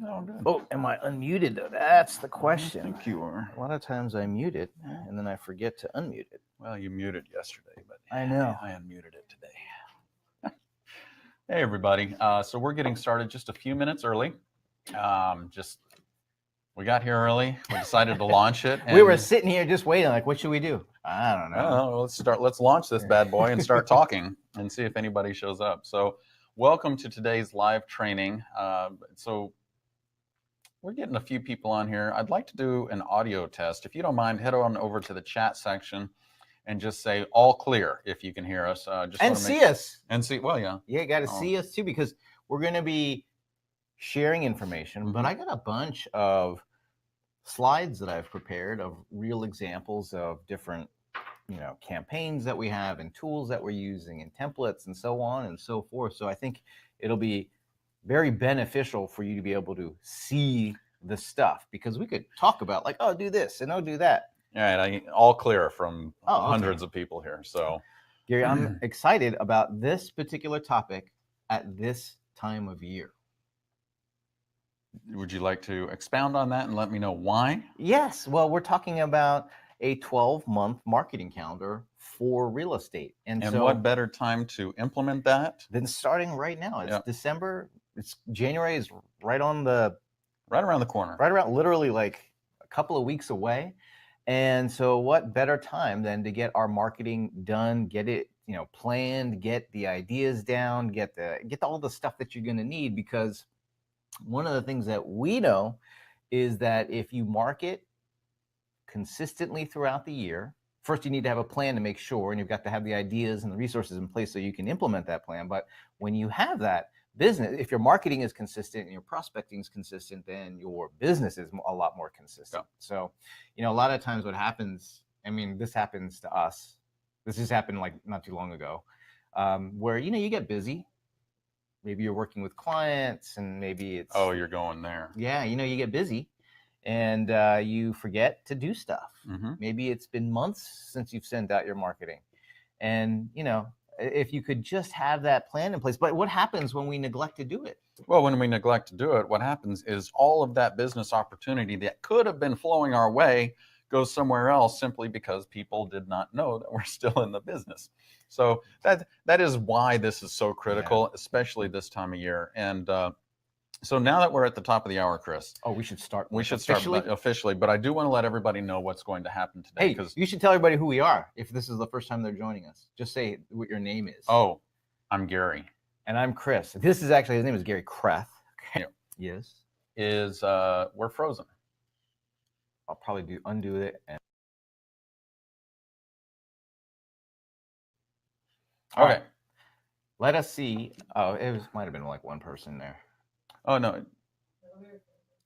Oh, good. Oh, am I unmuted though? That's the I question. think you are. A lot of times I mute it and then I forget to unmute it. Well, you muted yesterday, but I know. I unmuted it today. Hey, everybody. So we're getting started just a few minutes early. We got here early. We decided to launch it. We were sitting here just waiting, like, what should we do? I don't know. Let's launch this bad boy and start talking and see if anybody shows up. So welcome to today's live training. So we're getting a few people on here. I'd like to do an audio test. If you don't mind, head on over to the chat section and just say all clear if you can hear us. See us. And see, well, yeah. Yeah, you got to see us too, because we're going to be sharing information, but I got a bunch of slides that I've prepared of real examples of different, campaigns that we have and tools that we're using and templates and so on and so forth. So I think it'll be very beneficial for you to be able to see the stuff, because we could talk about like, oh, do this and oh, do that. All right, all clear from hundreds of people here. So, Gary, I'm excited about this particular topic at this time of year. Would you like to expound on that and let me know why? Yes. Well, we're talking about a 12-month marketing calendar for real estate. And so what better time to implement that than starting right now? It's December. It's January is right around the corner. Right around, literally like a couple of weeks away. And so what better time than to get our marketing done, get it, planned, get the ideas down, get all the stuff that you're going to need, because one of the things that we know is that if you market consistently throughout the year, first you need to have a plan to make sure, and you've got to have the ideas and the resources in place so you can implement that plan. But when you have that business, if your marketing is consistent and your prospecting is consistent, then your business is a lot more consistent. Yeah. So, a lot of times what happens, this happens to us. This just happened like not too long ago, where, you get busy. Maybe you're working with clients and maybe it's... Oh, you're going there. Yeah, you get busy and you forget to do stuff. Maybe it's been months since you've sent out your marketing. And, if you could just have that plan in place. But what happens when we neglect to do it? Well, when we neglect to do it, what happens is all of that business opportunity that could have been flowing our way goes somewhere else, simply because people did not know that we're still in the business. So that is why this is so critical, especially this time of year. And so now that we're at the top of the hour, Chris. Oh, we should start. Start officially, but I do want to let everybody know what's going to happen today. Hey, you should tell everybody who we are if this is the first time they're joining us. Just say what your name is. Oh, I'm Gary. And I'm Chris. This is actually, his name is Gary Kreth. Okay. Yeah. Yes. We're frozen. I'll probably undo it. And... Okay. Right. Let us see. Oh, might have been like one person there. Oh, no.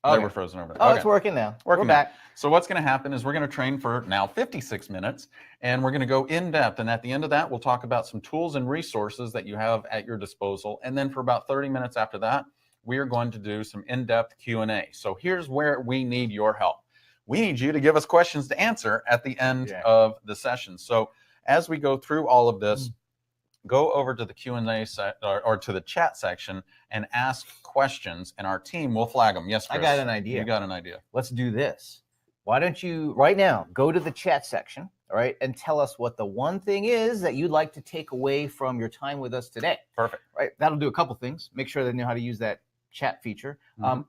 They were frozen over there. Oh, okay. It's working now. We're back. So what's going to happen is we're going to train for now 56 minutes, and we're going to go in depth. And at the end of that, we'll talk about some tools and resources that you have at your disposal. And then for about 30 minutes after that, we are going to do some in-depth Q&A. So here's where we need your help. We need you to give us questions to answer at the end of the session. So as we go through all of this, go over to the Q&A or to the chat section and ask questions, and our team will flag them. Yes, Chris? I got an idea. You got an idea. Let's do this. Why don't you, right now, go to the chat section, all right, and tell us what the one thing is that you'd like to take away from your time with us today. Perfect. Right. That'll do a couple things. Make sure they know how to use that chat feature.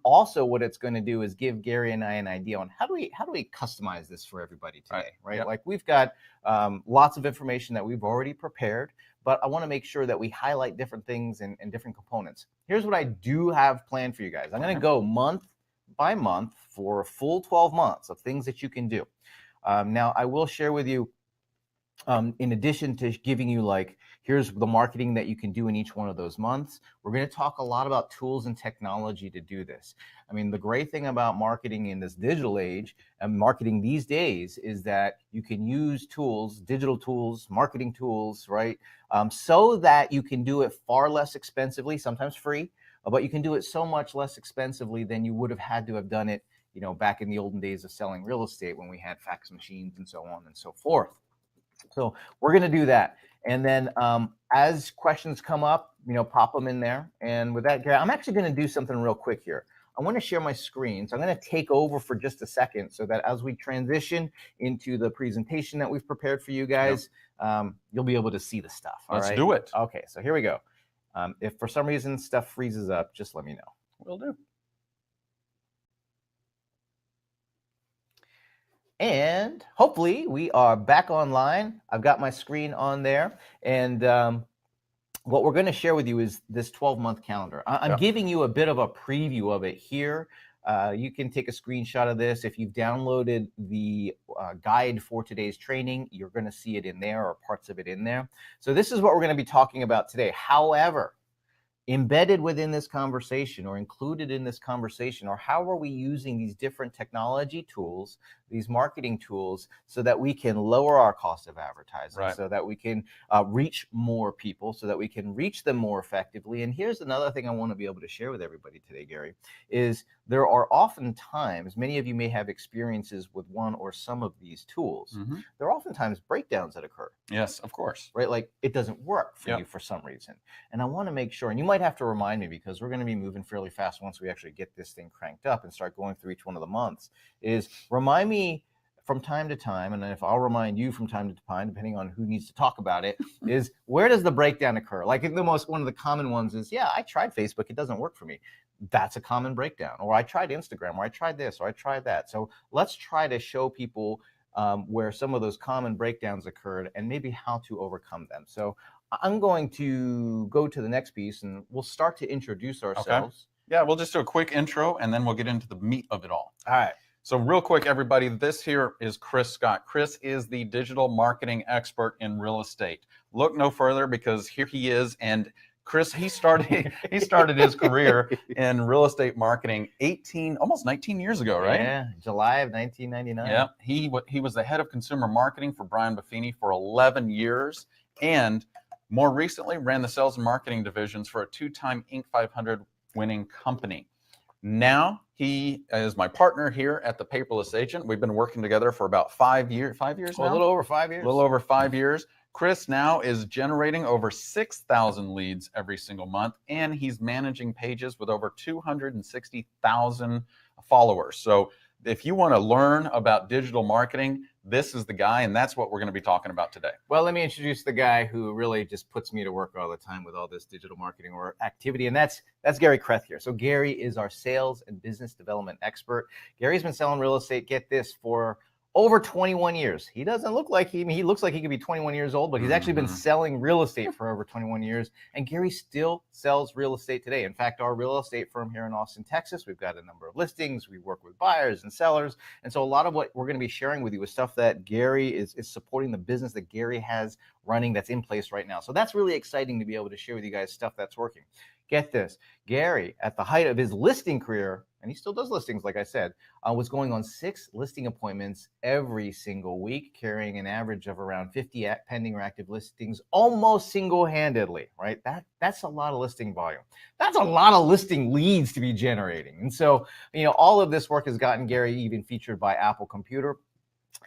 Also, what it's going to do is give Gary and I an idea on how do we customize this for everybody today, right? Yep. Like we've got lots of information that we've already prepared, but I want to make sure that we highlight different things and different components. Here's what I do have planned for you guys. I'm going to go month by month for a full 12 months of things that you can do. Now, I will share with you, in addition to giving you like, here's the marketing that you can do in each one of those months, we're going to talk a lot about tools and technology to do this. The great thing about marketing in this digital age and marketing these days is that you can use tools, digital tools, marketing tools, right? So that you can do it far less expensively, sometimes free, but you can do it so much less expensively than you would have had to have done it, back in the olden days of selling real estate when we had fax machines and so on and so forth. So we're going to do that. And then as questions come up, pop them in there. And with that, Gary, I'm actually going to do something real quick here. I want to share my screen. So I'm going to take over for just a second so that as we transition into the presentation that we've prepared for you guys, you'll be able to see the stuff. All Let's right? do it. Okay, so here we go. If for some reason stuff freezes up, just let me know. Will do. And hopefully we are back online. I've got my screen on there. And what we're going to share with you is this 12-month calendar. I'm giving you a bit of a preview of it here. You can take a screenshot of this. If you've downloaded the guide for today's training, you're going to see it in there, or parts of it in there. So this is what we're going to be talking about today. However, embedded within this conversation or included in this conversation, or how are we using these different technology tools, these marketing tools, so that we can lower our cost of advertising, so that we can reach more people, so that we can reach them more effectively. And here's another thing I want to be able to share with everybody today, Gary, is there are oftentimes, many of you may have experiences with one or some of these tools. There are oftentimes breakdowns that occur. Yes, of course. Right? Like it doesn't work for you for some reason. And I want to make sure, and you might have to remind me because we're going to be moving fairly fast once we actually get this thing cranked up and start going through each one of the months, is remind me from time to time, and if I'll remind you from time to time, depending on who needs to talk about it, is where does the breakdown occur? Like one of the common ones is, yeah, I tried Facebook, it doesn't work for me. That's a common breakdown. Or I tried Instagram, or I tried this, or I tried that. So let's try to show people where some of those common breakdowns occurred and maybe how to overcome them. So I'm going to go to the next piece and we'll start to introduce ourselves. Okay. Yeah, we'll just do a quick intro and then we'll get into the meat of it all. All right. So real quick, everybody, this here is Chris Scott. Chris is the digital marketing expert in real estate. Look no further because here he is. And Chris, he started his career in real estate marketing almost 19 years ago, right? Yeah, July of 1999. Yeah, he was the head of consumer marketing for Brian Buffini for 11 years, and more recently ran the sales and marketing divisions for a 2-time Inc. 500 winning company. Now he is my partner here at the Paperless Agent. We've been working together for about 5 years. 5 years now? A little over 5 years. A little over 5 years. Chris now is generating over 6,000 leads every single month, and he's managing pages with over 260,000 followers. So if you want to learn about digital marketing, this is the guy, and that's what we're going to be talking about today. Well, let me introduce the guy who really just puts me to work all the time with all this digital marketing or activity, and that's Gary Kreth here. So Gary is our sales and business development expert. Gary's been selling real estate, get this, for over 21 years. He doesn't look like he looks like he could be 21 years old, but he's actually been selling real estate for over 21 years. And Gary still sells real estate today. In fact, our real estate firm here in Austin, Texas, we've got a number of listings. We work with buyers and sellers. And so a lot of what we're going to be sharing with you is stuff that Gary is supporting, the business that Gary has running that's in place right now. So that's really exciting to be able to share with you guys stuff that's working. Get this, Gary, at the height of his listing career, and he still does listings, like I said, was going on 6 listing appointments every single week, carrying an average of around 50 pending or active listings almost single-handedly, right? That's a lot of listing volume. That's a lot of listing leads to be generating. And so, all of this work has gotten Gary even featured by Apple Computer.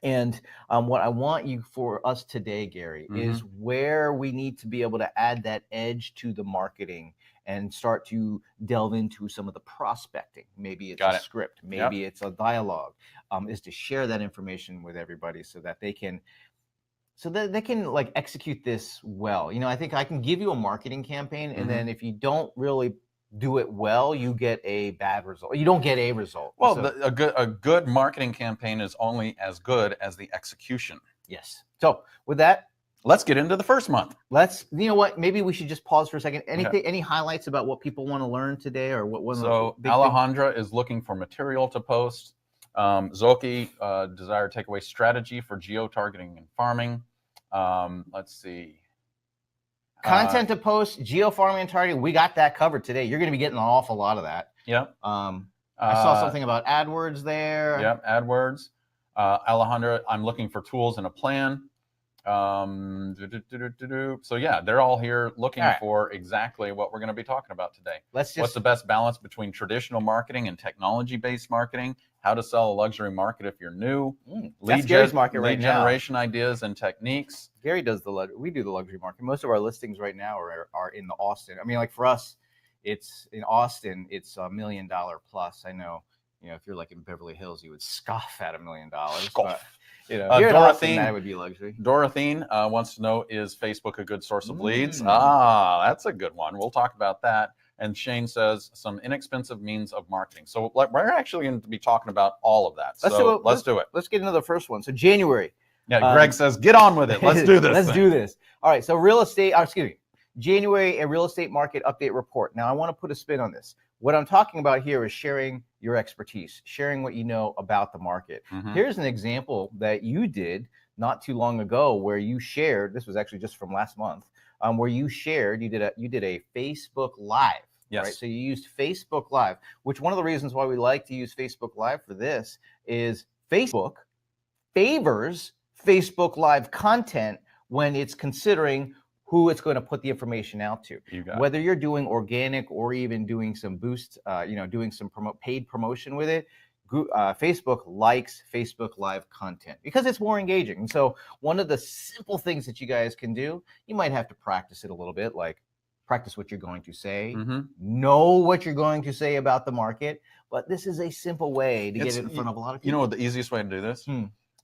And what I want you for us today, Gary, is where we need to be able to add that edge to the marketing and start to delve into some of the prospecting. Maybe it's a script, maybe it's a dialogue, is to share that information with everybody so that they can like execute this well. I think I can give you a marketing campaign, and then if you don't really do it well, you get a bad result. You don't get a result. Well, a good marketing campaign is only as good as the execution. Yes. So with that, let's get into the first month. You know what? Maybe we should just pause for a second. Any highlights about what people want to learn today, or what? So Alejandra is looking for material to post. Zoki, desired takeaway strategy for geo-targeting and farming. Let's see. Content to post, geo-farming and targeting. We got that covered today. You're going to be getting an awful lot of that. Yep. I saw something about AdWords there. Yep, AdWords. Alejandra, I'm looking for tools and a plan. So yeah, they're all here looking for exactly what we're going to be talking about today. What's the best balance between traditional marketing and technology-based marketing? How to sell a luxury market if you're new. That's Gary's market right now. Lead generation ideas and techniques. Gary does we do the luxury market. Most of our listings right now are in the Austin. I mean, like for us, it's in Austin, it's $1 million plus. I know, if you're like in Beverly Hills, you would scoff at $1 million. But, here in Austin, that would be luxury. Dorothene wants to know, is Facebook a good source of leads? That's a good one. We'll talk about that. And Shane says some inexpensive means of marketing. So we're actually going to be talking about all of that. So let's do it. Let's get into the first one. So January. Yeah, Greg says, get on with it. Let's do this. Let's do this. All right. So January, a real estate market update report. Now, I want to put a spin on this. What I'm talking about here is sharing your expertise, sharing what you know about the market. Here's an example that you did not too long ago where you shared, this was actually just from last month, where you shared, you did a Facebook Live. Yes. Right? So you used Facebook Live, which one of the reasons why we like to use Facebook Live for this is Facebook favors Facebook Live content when it's considering who it's going to put the information out to. Whether you're doing organic or even doing some boost, doing some paid promotion with it, Facebook likes Facebook Live content because it's more engaging. And so one of the simple things that you guys can do, you might have to practice it a little bit, like practice what you're going to say, know what you're going to say about the market. But this is a simple way to get it in front of a lot of people. You know what the easiest way to do this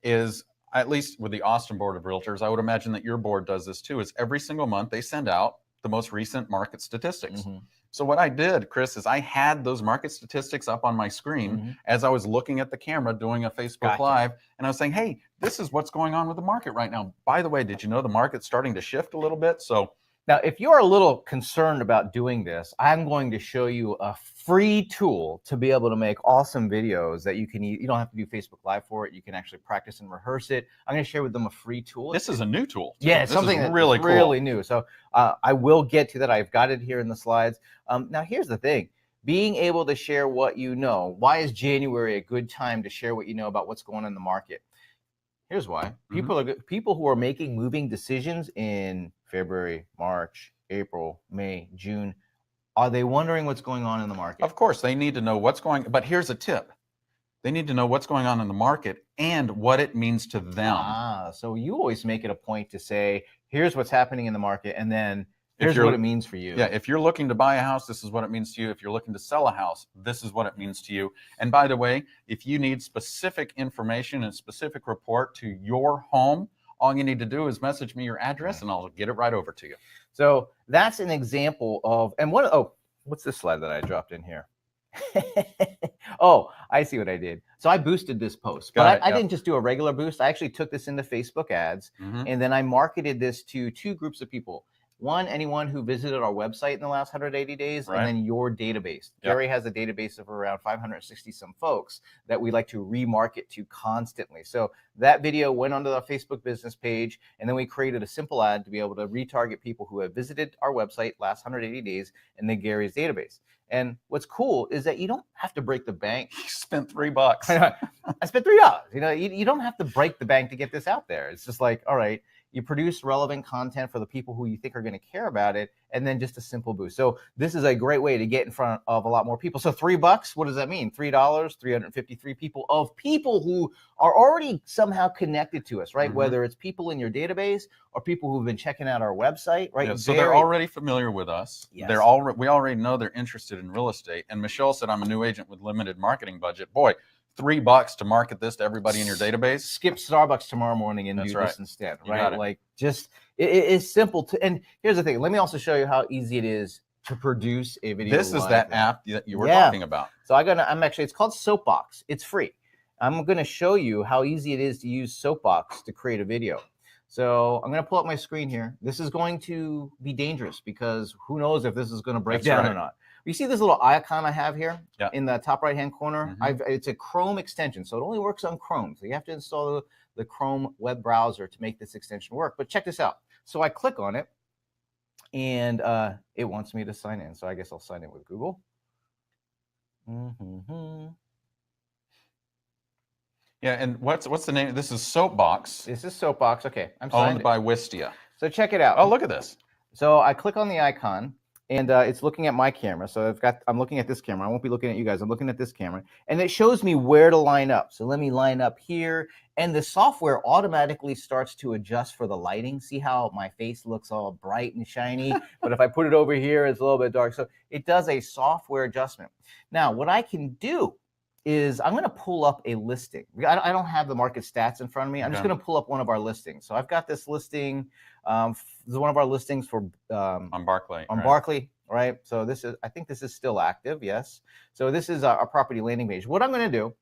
is, at least with the Austin Board of Realtors, I would imagine that your board does this too, is every single month they send out the most recent market statistics. So what I did, Chris, is I had those market statistics up on my screen as I was looking at the camera doing a Facebook Live, and I was saying, hey, this is what's going on with the market right now. By the way, did you know the market's starting to shift a little bit? So now, if you're a little concerned about doing this, I'm going to show you a free tool to be able to make awesome videos that you can use. You don't have to do Facebook Live for it. You can actually practice and rehearse it. I'm going to share with them a free tool. This is a new tool. Yeah, it's something that's really cool. Really new. So I will get to that. I've got it here in the slides. Now, here's the thing. Being able to share what you know. Why is January a good time to share what you know about what's going on in the market? Here's why. People who are making moving decisions in February, March, April, May, June, are they wondering what's going on in the market? Of course, they need to know what's going on. But here's a tip. They need to know what's going on in the market and what it means to them. So you always make it a point to say, here's what's happening in the market, and then here's what it means for you. Yeah, if you're looking to buy a house, this is what it means to you. If you're looking to sell a house, this is what it means to you. And by the way, if you need specific information and specific report to your home, all you need to do is message me your address and I'll get it right over to you. So that's an example of, and what's this slide that I dropped in here? Oh, I see what I did. So I boosted this post, but I didn't just do a regular boost. I actually took this into Facebook ads and then I marketed this to two groups of people. One, anyone who visited our website in the last 180 days, and then your database. Gary has a database of around 560 some folks that we like to remarket to constantly. So that video went onto the Facebook business page, and then we created a simple ad to be able to retarget people who have visited our website last 180 days in the Gary's database. And what's cool is that you don't have to break the bank. You spent $3. I spent $3. You don't have to break the bank to get this out there. It's just like, all right, you produce relevant content for the people who you think are going to care about it, and then just a simple boost. So this is a great way to get in front of a lot more people. So $3, what does that mean? $3, 353 people who are already somehow connected to us, right? Whether it's people in your database or people who've been checking out our website, right? Yeah, so they're already familiar with us. Yes. We already know they're interested in real estate. And Michelle said, I'm a new agent with limited marketing budget. Boy, $3 to market this to everybody in your database. Skip Starbucks tomorrow morning and do this instead, right? Like it is simple to. And here's the thing. Let me also show you how easy it is to produce a video. This is that app that you were talking about. So it's called Soapbox. It's free. I'm going to show you how easy it is to use Soapbox to create a video. So I'm going to pull up my screen here. This is going to be dangerous because who knows if this is going to break down or not. You see this little icon I have here in the top right-hand corner? It's a Chrome extension, so it only works on Chrome. So you have to install the Chrome web browser to make this extension work. But check this out. So I click on it, and it wants me to sign in. So I guess I'll sign in with Google. Yeah, and what's the name? This is Soapbox. This is Soapbox. Okay, I'm signed owned by Wistia. So check it out. Oh, look at this. So I click on the icon. and it's looking at my camera. So I'm looking at this camera. I won't be looking at you guys. I'm looking at this camera, and it shows me where to line up. So let me line up here, and the software automatically starts to adjust for the lighting. See how my face looks all bright and shiny, but if I put it over here, it's a little bit dark. So it does a software adjustment. Now, what I can do is I'm going to pull up a listing. I don't have the market stats in front of me. I'm just going to pull up one of our listings. So I've got this listing. This is one of our listings for on Barclay. On Barclay, right? So I think this is still active. Yes. So this is our property landing page. What I'm going to do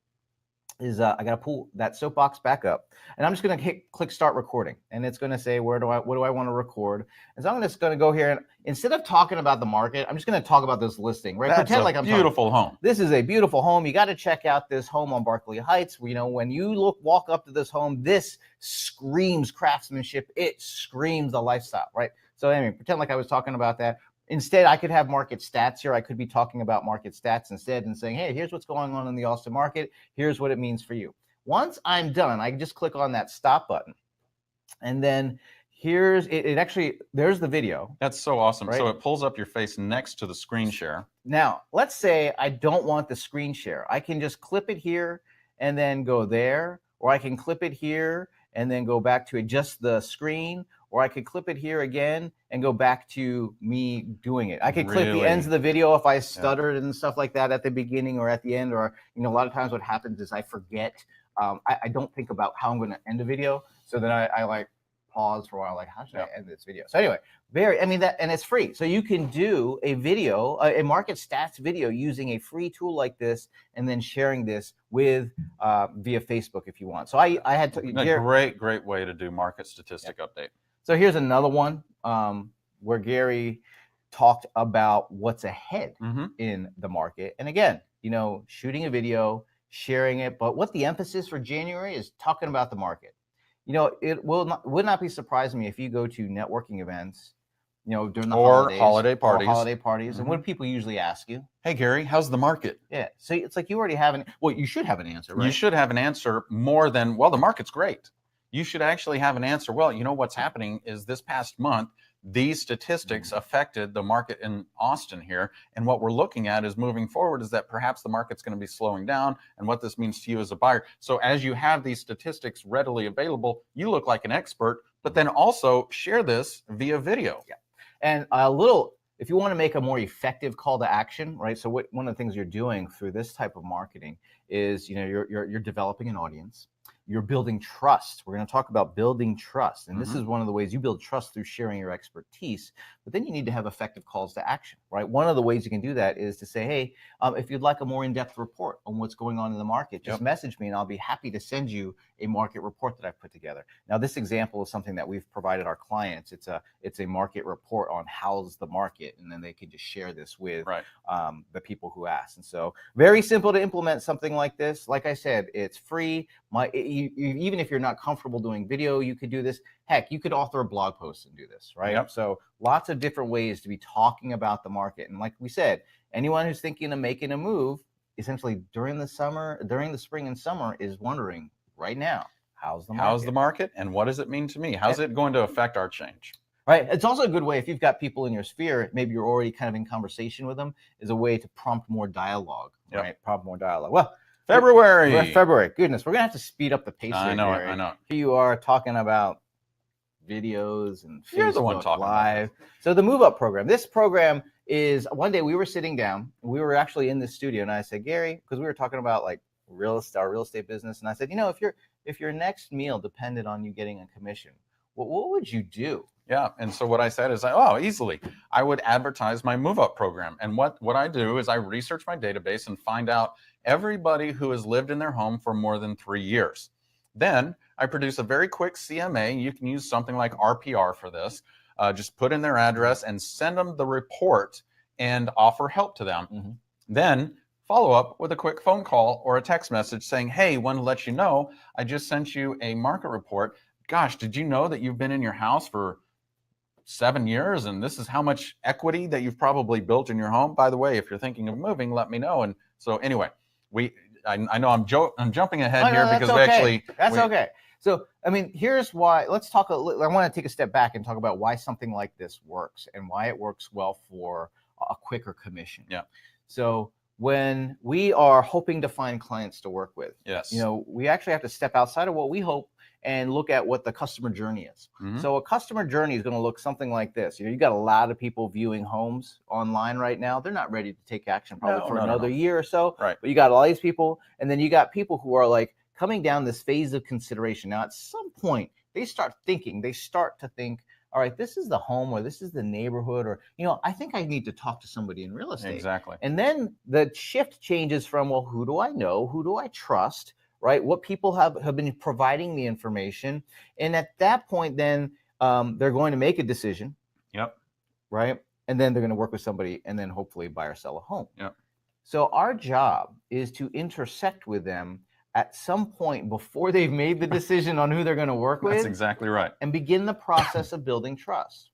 is I got to pull that soapbox back up, and I'm just going to click start recording, and it's going to say what do I want to record. And so I'm just going to go here, and instead of talking about the market, I'm just going to talk about this listing, right? That's Pretend like I'm beautiful home. This is a beautiful home. You got to check out this home on Barclay Heights. You know, when you walk up to this home, this screams craftsmanship. It screams the lifestyle, right? So anyway, pretend like I was talking about that. Instead, I could have market stats here. I could be talking about market stats instead and saying, hey, here's what's going on in the Austin market. Here's what it means for you. Once I'm done, I can just click on that stop button. And then here's it actually, there's the video. That's so awesome. Right? So it pulls up your face next to the screen share. Now, let's say I don't want the screen share. I can just clip it here and then go there, or I can clip it here and then go back to just the screen, or I could clip it here again and go back to me doing it. I could clip the ends of the video if I stuttered and stuff like that at the beginning or at the end, or, you know, a lot of times what happens is I forget. I don't think about how I'm going to end a video. So then I like pause for a while, like, how should I end this video? So anyway, and it's free. So you can do a video, a market stats video using a free tool like this, and then sharing this with via Facebook if you want. So I had to, a great way to do market statistic update. So here's another one where Gary talked about what's ahead in the market. And again, you know, shooting a video, sharing it, but what the emphasis for January is talking about the market. You know, it would not be surprising me if you go to networking events, you know, during the holiday parties. And what do people usually ask you? Hey, Gary, how's the market? Yeah. So it's like you already have you should have an answer, right? You should have an answer more than, well, the market's great. You should actually have an answer. Well, you know, what's happening is this past month, these statistics affected the market in Austin here. And what we're looking at is moving forward is that perhaps the market's going to be slowing down, and what this means to you as a buyer. So as you have these statistics readily available, you look like an expert, but then also share this via video. Yeah. And if you want to make a more effective call to action, right? So one of the things you're doing through this type of marketing is, you know, you're developing an audience. You're building trust. We're going to talk about building trust. And this is one of the ways you build trust, through sharing your expertise. But then you need to have effective calls to action, right? One of the ways you can do that is to say, hey, if you'd like a more in-depth report on what's going on in the market, just message me and I'll be happy to send you a market report that I've put together. Now, this example is something that we've provided our clients. It's a market report on how's the market, and then they can just share this with the people who ask. And so very simple to implement something like this. Like I said, it's free. Even if you're not comfortable doing video, you could do this. Heck, you could author a blog post and do this, right? Yep. So lots of different ways to be talking about the market. And like we said, anyone who's thinking of making a move, essentially during the spring and summer, is wondering right now, how's the market? How's the market, and what does it mean to me? How's it going to affect our change? Right. It's also a good way, if you've got people in your sphere, maybe you're already kind of in conversation with them, is a way to prompt more dialogue, right? Prompt more dialogue. Well, February. Goodness, we're gonna have to speed up the pace. I know. Here you are talking about videos and Facebook You're the one talking Live. So the Move Up program. This program is, one day we were sitting down. We were actually in the studio, and I said, Gary, because we were talking about like our real estate business, and I said, you know, if your next meal depended on you getting a commission, what would you do? Yeah, and so what I said is, easily, I would advertise my Move Up program. And what I do is I research my database and find out everybody who has lived in their home for more than 3 years. Then I produce a very quick CMA. You can use something like RPR for this. Just put in their address and send them the report and offer help to them. Then follow up with a quick phone call or a text message saying, hey, want to let you know, I just sent you a market report. Gosh, did you know that you've been in your house for 7 years, and this is how much equity that you've probably built in your home? By the way, if you're thinking of moving, let me know. And so anyway, I know I'm jumping ahead here because that's okay. So I mean, here's why. Let's talk. I want to take a step back and talk about why something like this works and why it works well for a quicker commission. Yeah. So when we are hoping to find clients to work with, Yes. we actually have to step outside of what we hope and look at what the customer journey is. So a customer journey is going to look something like this. You got a lot of people viewing homes online right now. They're not ready to take action probably for another year or so. Right. But you got all these people, and then you got people who are like coming down this phase of consideration. Now, at some point, they start to think, all right, this is the home, or this is the neighborhood, or, I think I need to talk to somebody in real estate. Exactly. And then the shift changes from, well, who do I know? Who do I trust? Right? What people have been providing the information. And at that point, then they're going to make a decision. Yep. Right? And then they're going to work with somebody and then hopefully buy or sell a home. Yep. So our job is to intersect with them at some point before they've made the decision on who they're going to work with. That's exactly right. And begin the process of building trust.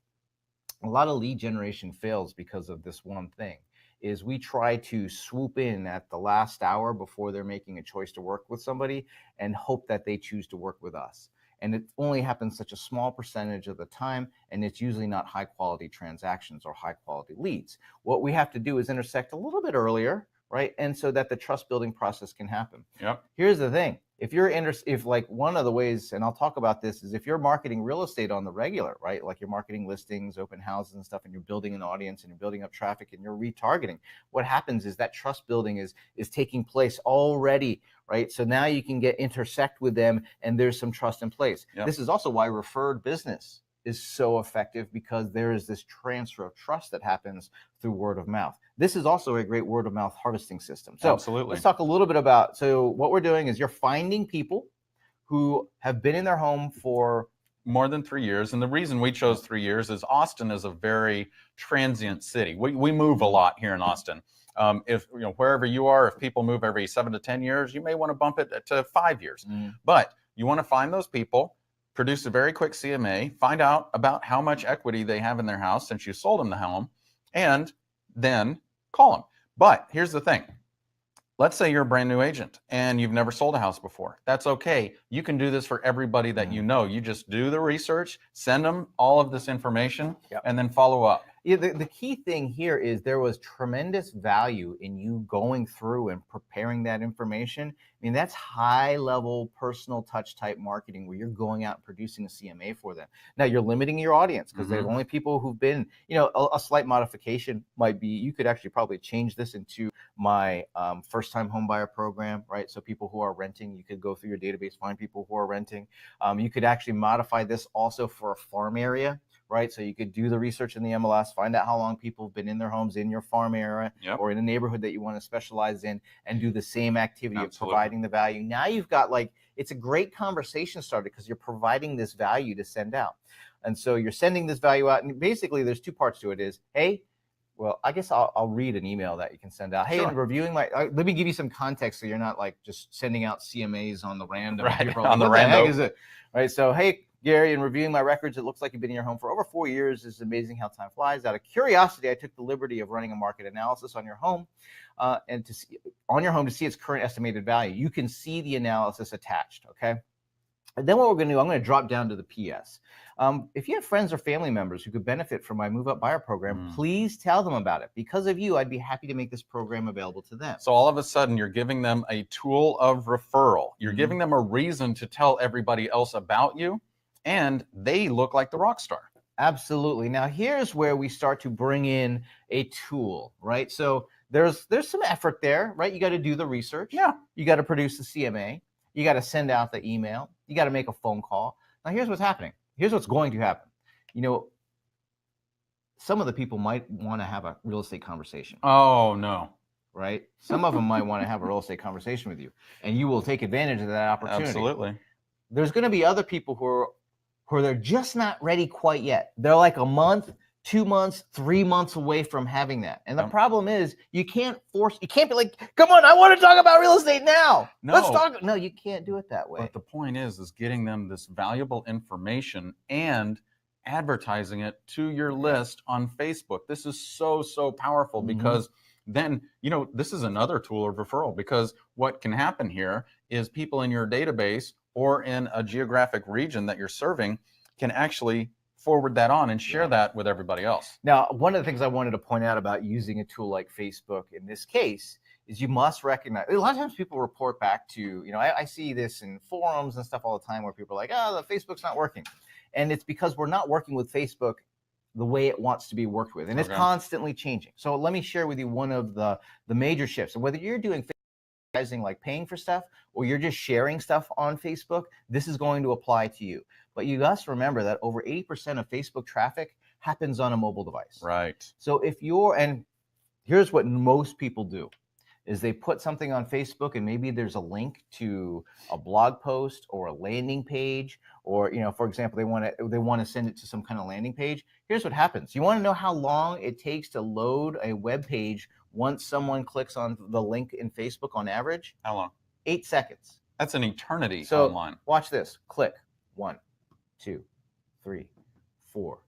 A lot of lead generation fails because of this one thing, is we try to swoop in at the last hour before they're making a choice to work with somebody and hope that they choose to work with us. And it only happens such a small percentage of the time, and it's usually not high quality transactions or high quality leads. What we have to do is intersect a little bit earlier, right? And so that the trust building process can happen. Yep. Here's the thing. If like one of the ways, and I'll talk about this, is if you're marketing real estate on the regular, right? Like you're marketing listings, open houses and stuff, and you're building an audience and you're building up traffic and you're retargeting, what happens is that trust building is taking place already, right? So now you can intersect with them and there's some trust in place. Yep. This is also why referred business is so effective, because there is this transfer of trust that happens through word of mouth. This is also a great word of mouth harvesting system. So Absolutely. Let's talk a little bit about, so what we're doing is you're finding people who have been in their home for more than 3 years. And the reason we chose 3 years is Austin is a very transient city. We move a lot here in Austin. If wherever you are, if people move every 7 to 10 years, you may want to bump it to 5 years. But you want to find those people, produce a very quick CMA, find out about how much equity they have in their house since you sold them the home, and then call them. But here's the thing. Let's say you're a brand new agent and you've never sold a house before. That's okay. You can do this for everybody that you know. You just do the research, send them all of this information, and then follow up. Yeah, the key thing here is there was tremendous value in you going through and preparing that information. I mean, that's high level personal touch type marketing where you're going out and producing a CMA for them. Now you're limiting your audience because there's only people who've been, a slight modification might be, you could actually probably change this into my first time home buyer program, right? So people who are renting, you could go through your database, find people who are renting. You could actually modify this also for a farm area, right? So you could do the research in the MLS, find out how long people have been in their homes in your farm area or in a neighborhood that you want to specialize in, and do the same activity of providing the value. Now you've got it's a great conversation starter because you're providing this value to send out. And so you're sending this value out, and basically there's two parts to it is, hey, well, I guess I'll read an email that you can send out. Hey, in reviewing let me give you some context so you're not just sending out CMAs on the random. Right, on the random. What the heck is it? Right, so hey, Gary, in reviewing my records, it looks like you've been in your home for over 4 years. It's amazing how time flies. Out of curiosity, I took the liberty of running a market analysis on your home to see its current estimated value. You can see the analysis attached, okay? And then what we're going to do, I'm going to drop down to the PS. If you have friends or family members who could benefit from my Move Up Buyer program, please tell them about it. Because of you, I'd be happy to make this program available to them. So all of a sudden, you're giving them a tool of referral. You're giving them a reason to tell everybody else about you, and they look like the rock star. Absolutely. Now, here's where we start to bring in a tool, right? So there's some effort there, right? You got to do the research. Yeah. You got to produce the CMA. You got to send out the email. You got to make a phone call. Now, here's what's happening. Here's what's going to happen. Some of the people might want to have a real estate conversation. Oh, no. Right? Some of them might want to have a real estate conversation with you, and you will take advantage of that opportunity. Absolutely. There's going to be other people who they're just not ready quite yet. They're like a month, 2 months, 3 months away from having that. And the problem is you can't be like, come on, I want to talk about real estate now. No. Let's talk. No, you can't do it that way. But the point is getting them this valuable information and advertising it to your list on Facebook. This is so, so powerful because then, this is another tool of referral, because what can happen here is people in your database or in a geographic region that you're serving can actually forward that on and share that with everybody else. Now, one of the things I wanted to point out about using a tool like Facebook in this case is you must recognize, a lot of times people report back to, I see this in forums and stuff all the time where people are like, oh, the Facebook's not working. And it's because we're not working with Facebook the way it wants to be worked with. And it's constantly changing. So let me share with you one of the major shifts. And whether you're doing like paying for stuff or you're just sharing stuff on Facebook, this is going to apply to you. But you must remember that over 80% of Facebook traffic happens on a mobile device. Right. So and here's what most people do is they put something on Facebook and maybe there's a link to a blog post or a landing page, or for example, they want to send it to some kind of landing page. Here's what happens. You want to know how long it takes to load a web page once someone clicks on the link in Facebook on average? How long? 8 seconds. That's an eternity so online. Watch this. Click. 1, 2, 3, 4,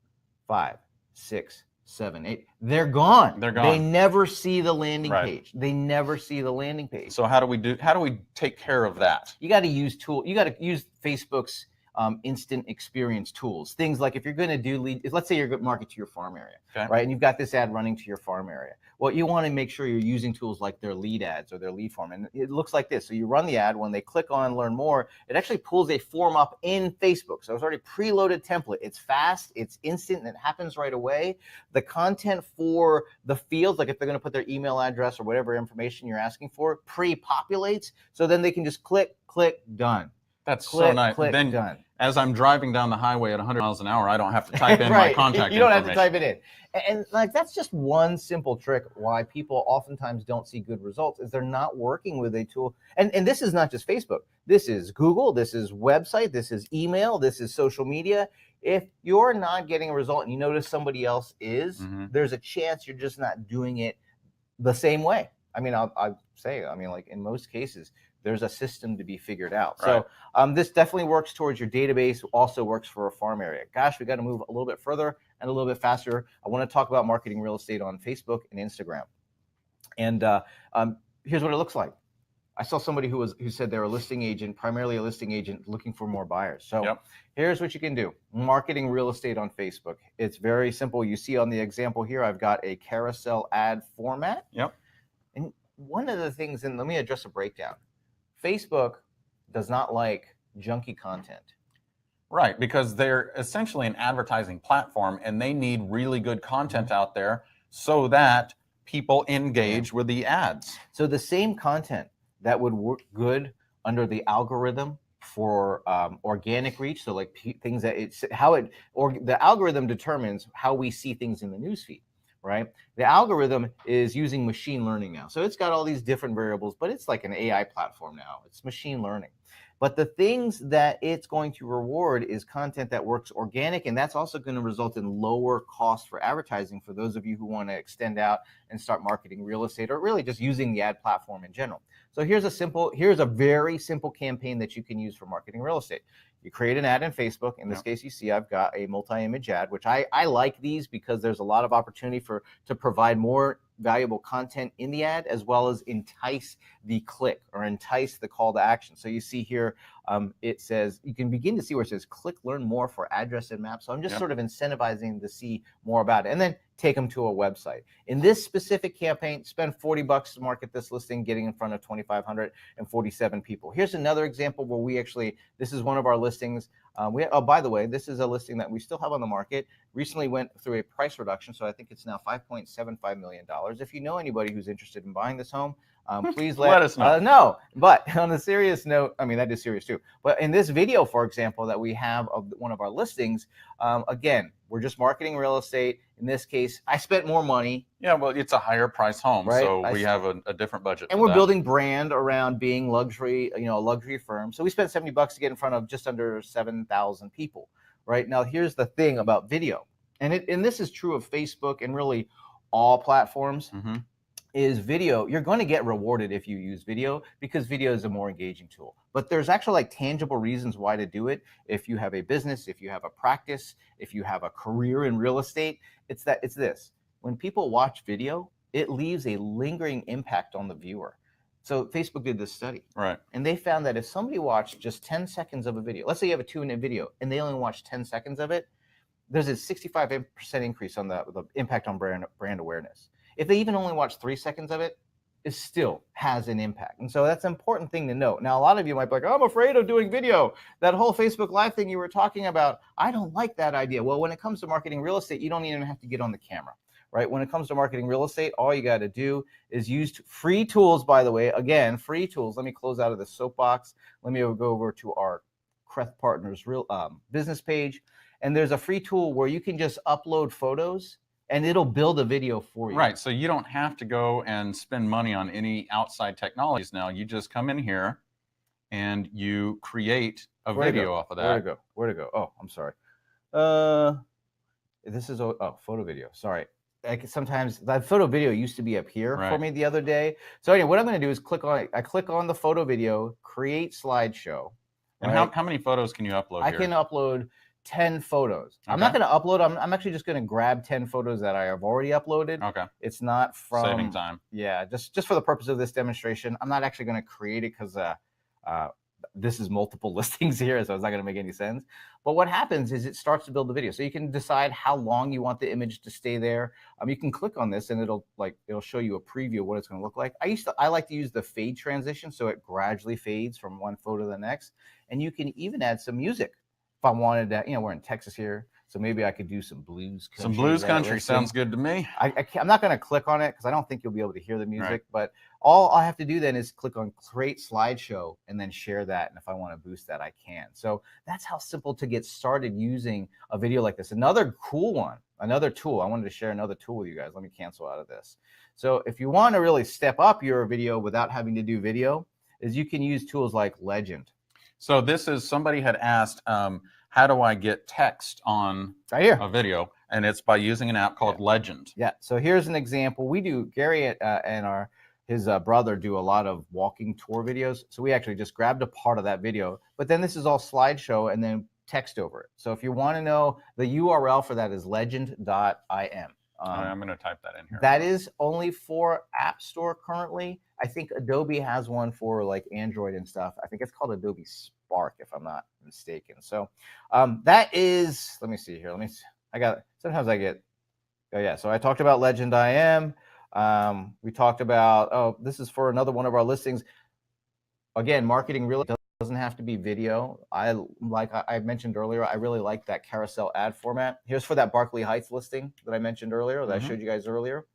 5, 6, 7, 8. They're gone. They're gone. They never see the landing page. They never see the landing page. So how do we take care of that? You got to use Facebook's instant experience tools. Things like if you're going to do let's say you're going to market to your farm area, right? And you've got this ad running to your farm area. Well, you want to make sure you're using tools like their lead ads or their lead form. And it looks like this. So you run the ad. When they click on learn more, it actually pulls a form up in Facebook. So it's already preloaded template. It's fast, it's instant, and it happens right away. The content for the fields, like if they're going to put their email address or whatever information you're asking for, pre-populates. So then they can just click, done. That's so nice. Then done. As I'm driving down the highway at 100 miles an hour, I don't have to type in my contact information. You don't have to type it in. And like that's just one simple trick why people oftentimes don't see good results is they're not working with a tool. And this is not just Facebook. This is Google. This is website. This is email. This is social media. If you're not getting a result and you notice somebody else is, there's a chance you're just not doing it the same way. I mean, I'll say, like in most cases, there's a system to be figured out. Right. So this definitely works towards your database, also works for a farm area. Gosh, we got to move a little bit further and a little bit faster. I want to talk about marketing real estate on Facebook and Instagram. And here's what it looks like. I saw somebody who said they're a listing agent, primarily a listing agent looking for more buyers. So here's what you can do. Marketing real estate on Facebook. It's very simple. You see on the example here, I've got a carousel ad format. And one of the things, and let me address a breakdown. Facebook does not like junky content. Right, because they're essentially an advertising platform and they need really good content out there so that people engage with the ads. So the same content that would work good under the algorithm for organic reach, so like things that the algorithm determines how we see things in the newsfeed. Right? The algorithm is using machine learning now. So it's got all these different variables, but it's like an AI platform now. It's machine learning. But the things that it's going to reward is content that works organic, and that's also going to result in lower cost for advertising for those of you who want to extend out and start marketing real estate or really just using the ad platform in general. So here's a very simple campaign that you can use for marketing real estate. You create an ad in Facebook. In this case, you see I've got a multi-image ad, which I like these because there's a lot of opportunity to provide more valuable content in the ad, as well as entice the click or entice the call to action. So you see here, it says, you can begin to see where it says click learn more for address and map. So I'm just sort of incentivizing to see more about it and then take them to a website. In this specific campaign, spend $40 to market this listing, getting in front of 2,547 people. Here's another example where this is one of our listings. By the way, this is a listing that we still have on the market. Recently went through a price reduction, so I think it's now $5.75 million. If you know anybody who's interested in buying this home, please let us know. No, but on a serious note, that is serious too. But in this video, for example, that we have of one of our listings, again, we're just marketing real estate. In this case, I spent more money. Yeah, well, it's a higher price home, right? So we have a different budget. And we're building brand around being luxury, a luxury firm. So we spent $70 to get in front of just under 7,000 people. Right now, here's the thing about video, and this is true of Facebook and really all platforms. Is video, you're going to get rewarded if you use video because video is a more engaging tool. But there's actually tangible reasons why to do it. If you have a business, if you have a practice, if you have a career in real estate, it's this. When people watch video, it leaves a lingering impact on the viewer. So Facebook did this study. Right. And they found that if somebody watched just 10 seconds of a video, let's say you have a 2-minute video and they only watch 10 seconds of it, there's a 65% increase on the impact on brand awareness. If they even only watch 3 seconds of it, it still has an impact. And so that's an important thing to note. Now, a lot of you might be like, oh, I'm afraid of doing video. That whole Facebook Live thing you were talking about, I don't like that idea. Well, when it comes to marketing real estate, you don't even have to get on the camera, right? When it comes to marketing real estate, all you got to do is use free tools, by the way. Again, free tools. Let me close out of the soapbox. Let me go over to our Creth Partners business page. And there's a free tool where you can just upload photos and it'll build a video for you. Right, so you don't have to go and spend money on any outside technologies now. You just come in here and you create a video off of that. Where to go? Oh, I'm sorry. This is, photo video, sorry. Like sometimes that photo video used to be up here for me the other day. So anyway, what I'm gonna do is click on the photo video, create slideshow. And how many photos can you upload I can upload 10 photos. Okay. I'm not going to upload. I'm actually just going to grab 10 photos that I have already uploaded. Okay. It's not from saving time. Yeah, just for the purpose of this demonstration. I'm not actually going to create it because this is multiple listings here, so it's not going to make any sense. But what happens is it starts to build the video. So you can decide how long you want the image to stay there. You can click on this and it'll show you a preview of what it's going to look like. I like to use the fade transition, so it gradually fades from one photo to the next. And you can even add some music. If I wanted to, we're in Texas here, so maybe I could do some blues country. Some blues country sounds good to me. I'm not going to click on it because I don't think you'll be able to hear the music. Right. But all I have to do then is click on create slideshow and then share that. And if I want to boost that, I can. So that's how simple to get started using a video like this. Another cool one, another tool. I wanted to share another tool with you guys. Let me cancel out of this. So if you want to really step up your video without having to do video, is you can use tools like Legend. So this is, somebody had asked, how do I get text on a video? And it's by using an app called Legend. Yeah, so here's an example. Gary and his brother do a lot of walking tour videos. So we actually just grabbed a part of that video, but then this is all slideshow and then text over it. So if you want to know, the URL for that is legend.im. I'm going to type that in here. That is only for App Store currently. I think Adobe has one for like Android and stuff. I think it's called Adobe Spark, if I'm not mistaken. So that is, let me see here. Sometimes I get, so I talked about Legend.im. We talked about, this is for another one of our listings. Again, marketing really doesn't have to be video. I mentioned earlier, I really like that carousel ad format. Here's for that Berkeley Heights listing that I mentioned earlier, that I showed you guys earlier.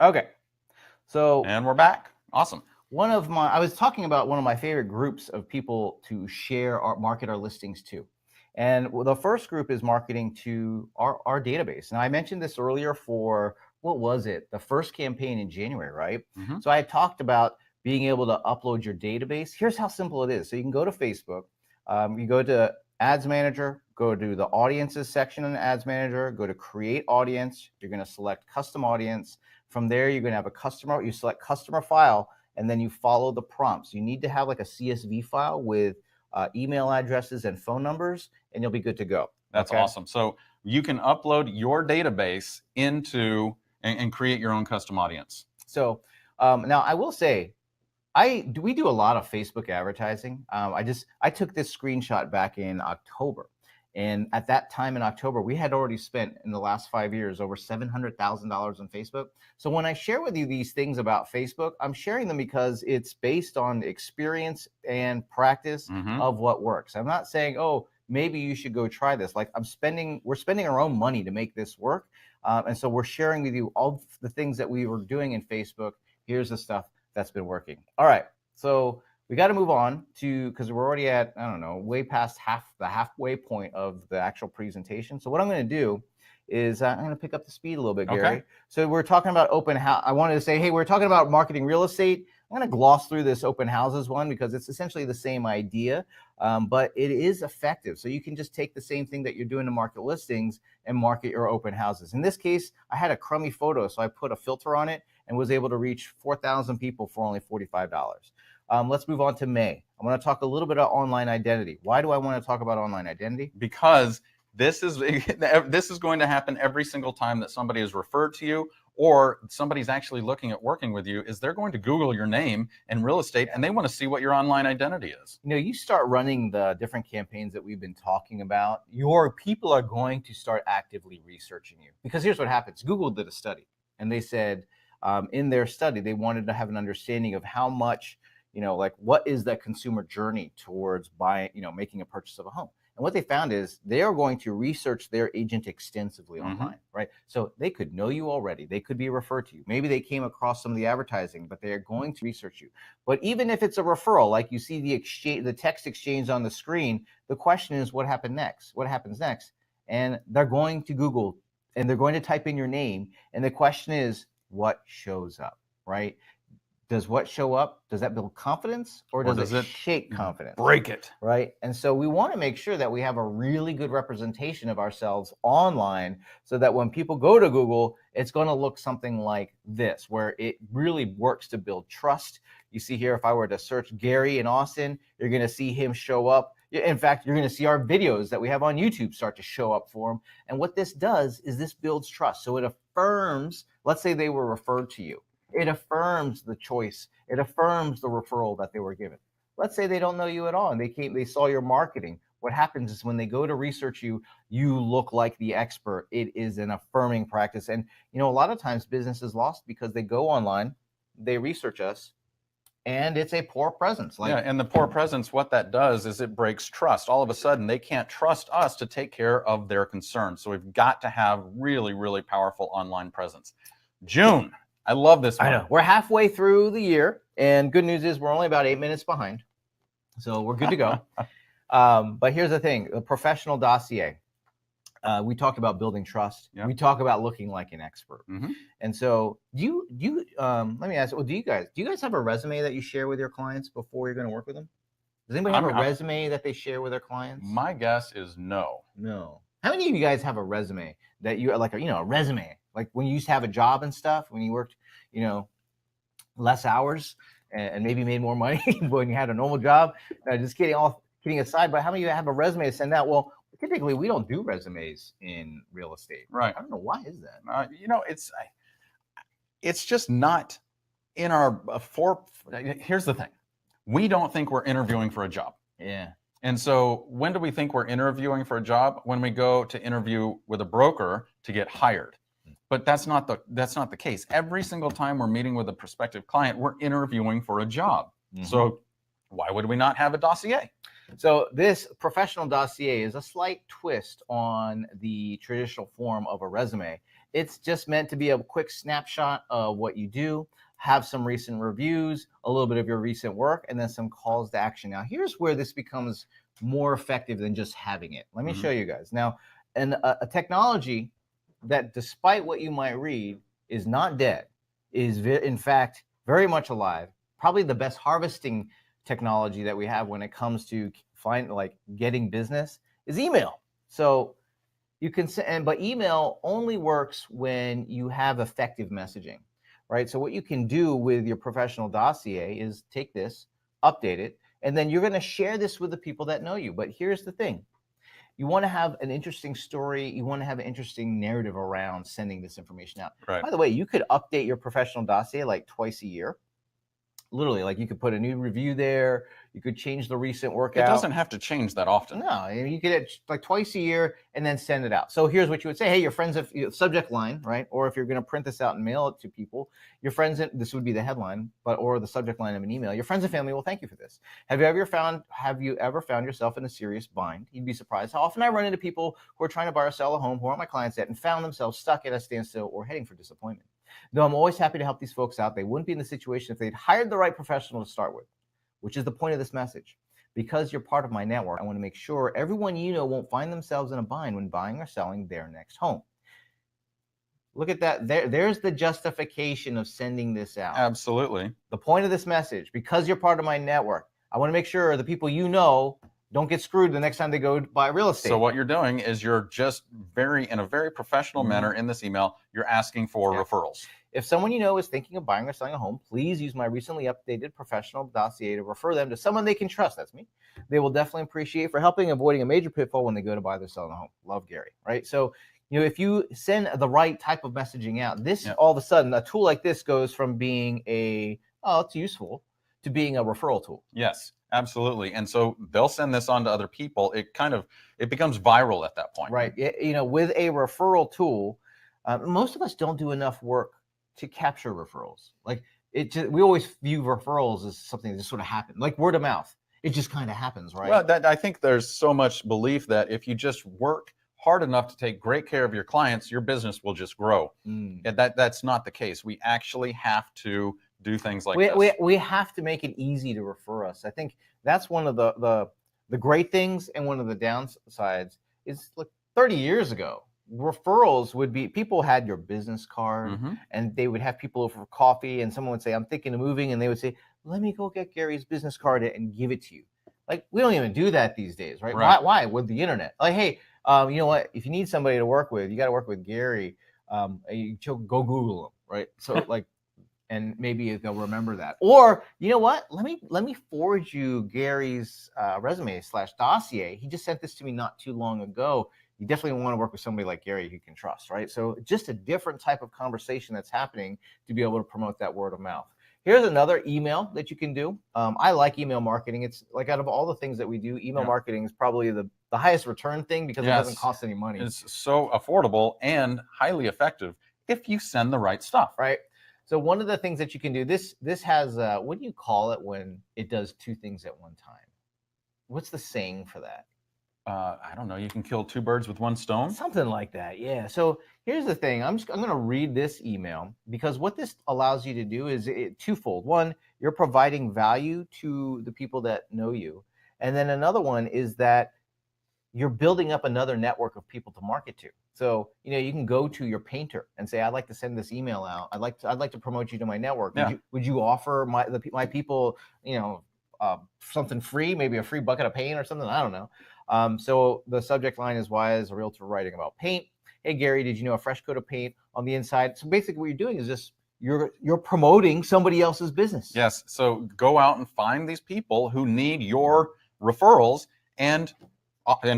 Okay, so and we're back. Awesome. I was talking about one of my favorite groups of people to share or market our listings to. And the first group is marketing to our database. Now I mentioned this earlier for, what was it? The first campaign in January, right? So I had talked about being able to upload your database. Here's how simple it is. So you can go to Facebook, you go to Ads Manager, go to the Audiences section in Ads Manager, go to Create Audience. You're going to select Custom Audience. From there, you're going to have a customer. You select Customer File, and then you follow the prompts. You need to have like a CSV file with email addresses and phone numbers, and you'll be good to go. That's awesome. So you can upload your database into and create your own custom audience. So now I will say, we do a lot of Facebook advertising. I took this screenshot back in October. And at that time in October, we had already spent in the last 5 years over $700,000 on Facebook. So when I share with you these things about Facebook, I'm sharing them because it's based on experience and practice of what works. I'm not saying, oh, maybe you should go try this. Like we're spending our own money to make this work. And so we're sharing with you all the things that we were doing in Facebook. Here's the stuff that's been working. All right. So we got to move on to, because we're already at, I don't know, way past the halfway point of the actual presentation. So what I'm going to do is I'm going to pick up the speed a little bit, Gary. Okay. So we're talking about open house. I wanted to say, hey, we're talking about marketing real estate. I'm going to gloss through this open houses one because it's essentially the same idea, but it is effective. So you can just take the same thing that you're doing to market listings and market your open houses. In this case, I had a crummy photo, so I put a filter on it and was able to reach 4,000 people for only $45. Let's move on to May. I want to talk a little bit about online identity. Why do I want to talk about online identity? Because this is going to happen every single time that somebody is referred to you or somebody's actually looking at working with you, is they're going to Google your name in real estate and they want to see what your online identity is. You know, you start running the different campaigns that we've been talking about, your people are going to start actively researching you. Because here's what happens. Google did a study, and they said in their study, they wanted to have an understanding of how much, you know, like what is the consumer journey towards buying, you know, making a purchase of a home. And what they found is they are going to research their agent extensively online, right? So they could know you already. They could be referred to you. Maybe they came across some of the advertising, but they are going to research you. But even if it's a referral, like you see the exchange, the text exchange on the screen, the question is what happened next? What happens next? And they're going to Google and they're going to type in your name. And the question is what shows up, right? Does what show up, does that build confidence or does it shake confidence? Break it. Right. And so we want to make sure that we have a really good representation of ourselves online so that when people go to Google, it's going to look something like this, where it really works to build trust. You see here, if I were to search Gary in Austin, you're going to see him show up. In fact, you're going to see our videos that we have on YouTube start to show up for him. And what this does is this builds trust. So it affirms, let's say they were referred to you. It affirms the choice. It affirms the referral that they were given. Let's say they don't know you at all and they saw your marketing. What happens is when they go to research you, you look like the expert. It is an affirming practice. And, you know, a lot of times business is lost because they go online, they research us, and it's a poor presence. Yeah, and the poor presence, what that does is it breaks trust. All of a sudden, they can't trust us to take care of their concerns. So we've got to have really, really powerful online presence. June. I love this one. I know. We're halfway through the year, and good news is we're only about 8 minutes behind. So we're good to go. But here's the thing, a professional dossier. We talked about building trust. Yep. We talk about looking like an expert. And so let me ask, well, do you guys have a resume that you share with your clients before you're going to work with them? Does anybody have a resume that they share with their clients? My guess is no. No. How many of you guys have a resume that you like, a resume? Like when you used to have a job and stuff, when you worked, less hours and maybe made more money when you had a normal job. Just kidding aside, but how many of you have a resume to send out? Well, typically we don't do resumes in real estate. Right. I don't know why is that. It's just not in our here's the thing. We don't think we're interviewing for a job. Yeah. And so when do we think we're interviewing for a job? When we go to interview with a broker to get hired. But that's not the case. Every single time we're meeting with a prospective client, we're interviewing for a job. So why would we not have a dossier? So this professional dossier is a slight twist on the traditional form of a resume. It's just meant to be a quick snapshot of what you do, have some recent reviews, a little bit of your recent work, and then some calls to action. Now, here's where this becomes more effective than just having it. Let me show you guys. Now, a technology that, despite what you might read, is not dead, is in fact very much alive. Probably the best harvesting technology that we have when it comes to getting business is email. So you can but email only works when you have effective messaging, right? So what you can do with your professional dossier is take this, update it, and then you're going to share this with the people that know you. But here's the thing. You want to have an interesting story. You want to have an interesting narrative around sending this information out. Right. By the way, you could update your professional dossier like twice a year. Literally, like you could put a new review there. You could change the recent workout. It doesn't have to change that often. No, you could like twice a year and then send it out. So here's what you would say. Hey, your friends have subject line, right? Or if you're going to print this out and mail it to people, your friends, this would be the headline, or the subject line of an email. Your friends and family will thank you for this. Have you ever found yourself in a serious bind? You'd be surprised how often I run into people who are trying to buy or sell a home who aren't my clients yet and found themselves stuck at a standstill or heading for disappointment. Though I'm always happy to help these folks out, they wouldn't be in the situation if they'd hired the right professional to start with, which is the point of this message. Because you're part of my network, I want to make sure everyone you know won't find themselves in a bind when buying or selling their next home. Look at that. There's the justification of sending this out. Absolutely. The point of this message, because you're part of my network, I want to make sure the people you know don't get screwed the next time they go buy real estate. So what you're doing is you're just in a very professional manner in this email, you're asking for referrals. If someone you know is thinking of buying or selling a home, please use my recently updated professional dossier to refer them to someone they can trust. That's me. They will definitely appreciate for helping avoiding a major pitfall when they go to buy or sell a home. Love, Gary. Right? So if you send the right type of messaging out, this Yep. all of a sudden, a tool like this goes from being it's useful to being a referral tool. Yes, absolutely. And so they'll send this on to other people. It becomes viral at that point. Right. With a referral tool, most of us don't do enough work to capture referrals. Like we always view referrals as something that just sort of happened, like word of mouth. It just kind of happens, right? Well, I think there's so much belief that if you just work hard enough to take great care of your clients, your business will just grow. And that's not the case. We actually have to do things like this. We have to make it easy to refer us. I think that's one of the great things, and one of the downsides is, like 30 years ago, referrals would be, people had your business card, and they would have people over for coffee, and someone would say, I'm thinking of moving, and they would say, let me go get Gary's business card and give it to you. Like, we don't even do that these days, right? Why? With the internet. Like, hey, you know what? If you need somebody to work with, you got to work with Gary. You go Google him, right? So like, and maybe they'll remember that. Or, you know what? Let me forward you Gary's resume / dossier. He just sent this to me not too long ago. You definitely want to work with somebody like Gary you can trust, right? So just a different type of conversation that's happening to be able to promote that word of mouth. Here's another email that you can do. I like email marketing. It's like, out of all the things that we do, email marketing is probably the highest return thing, because it doesn't cost any money. It's so affordable and highly effective if you send the right stuff. Right. So one of the things that you can do, this has, what do you call it when it does two things at one time? What's the saying for that? I don't know. You can kill two birds with one stone. Something like that. Yeah. So here's the thing. I'm going to read this email, because what this allows you to do is twofold. One, you're providing value to the people that know you. And then another one is that you're building up another network of people to market to. So, you can go to your painter and say, I'd like to send this email out. I'd like to promote you to my network. Yeah. Would you offer my people, something free, maybe a free bucket of paint or something? I don't know. So the subject line is, why is a realtor writing about paint? Hey, Gary, did you know a fresh coat of paint on the inside? So basically what you're doing is just, you're promoting somebody else's business. Yes. So go out and find these people who need your referrals and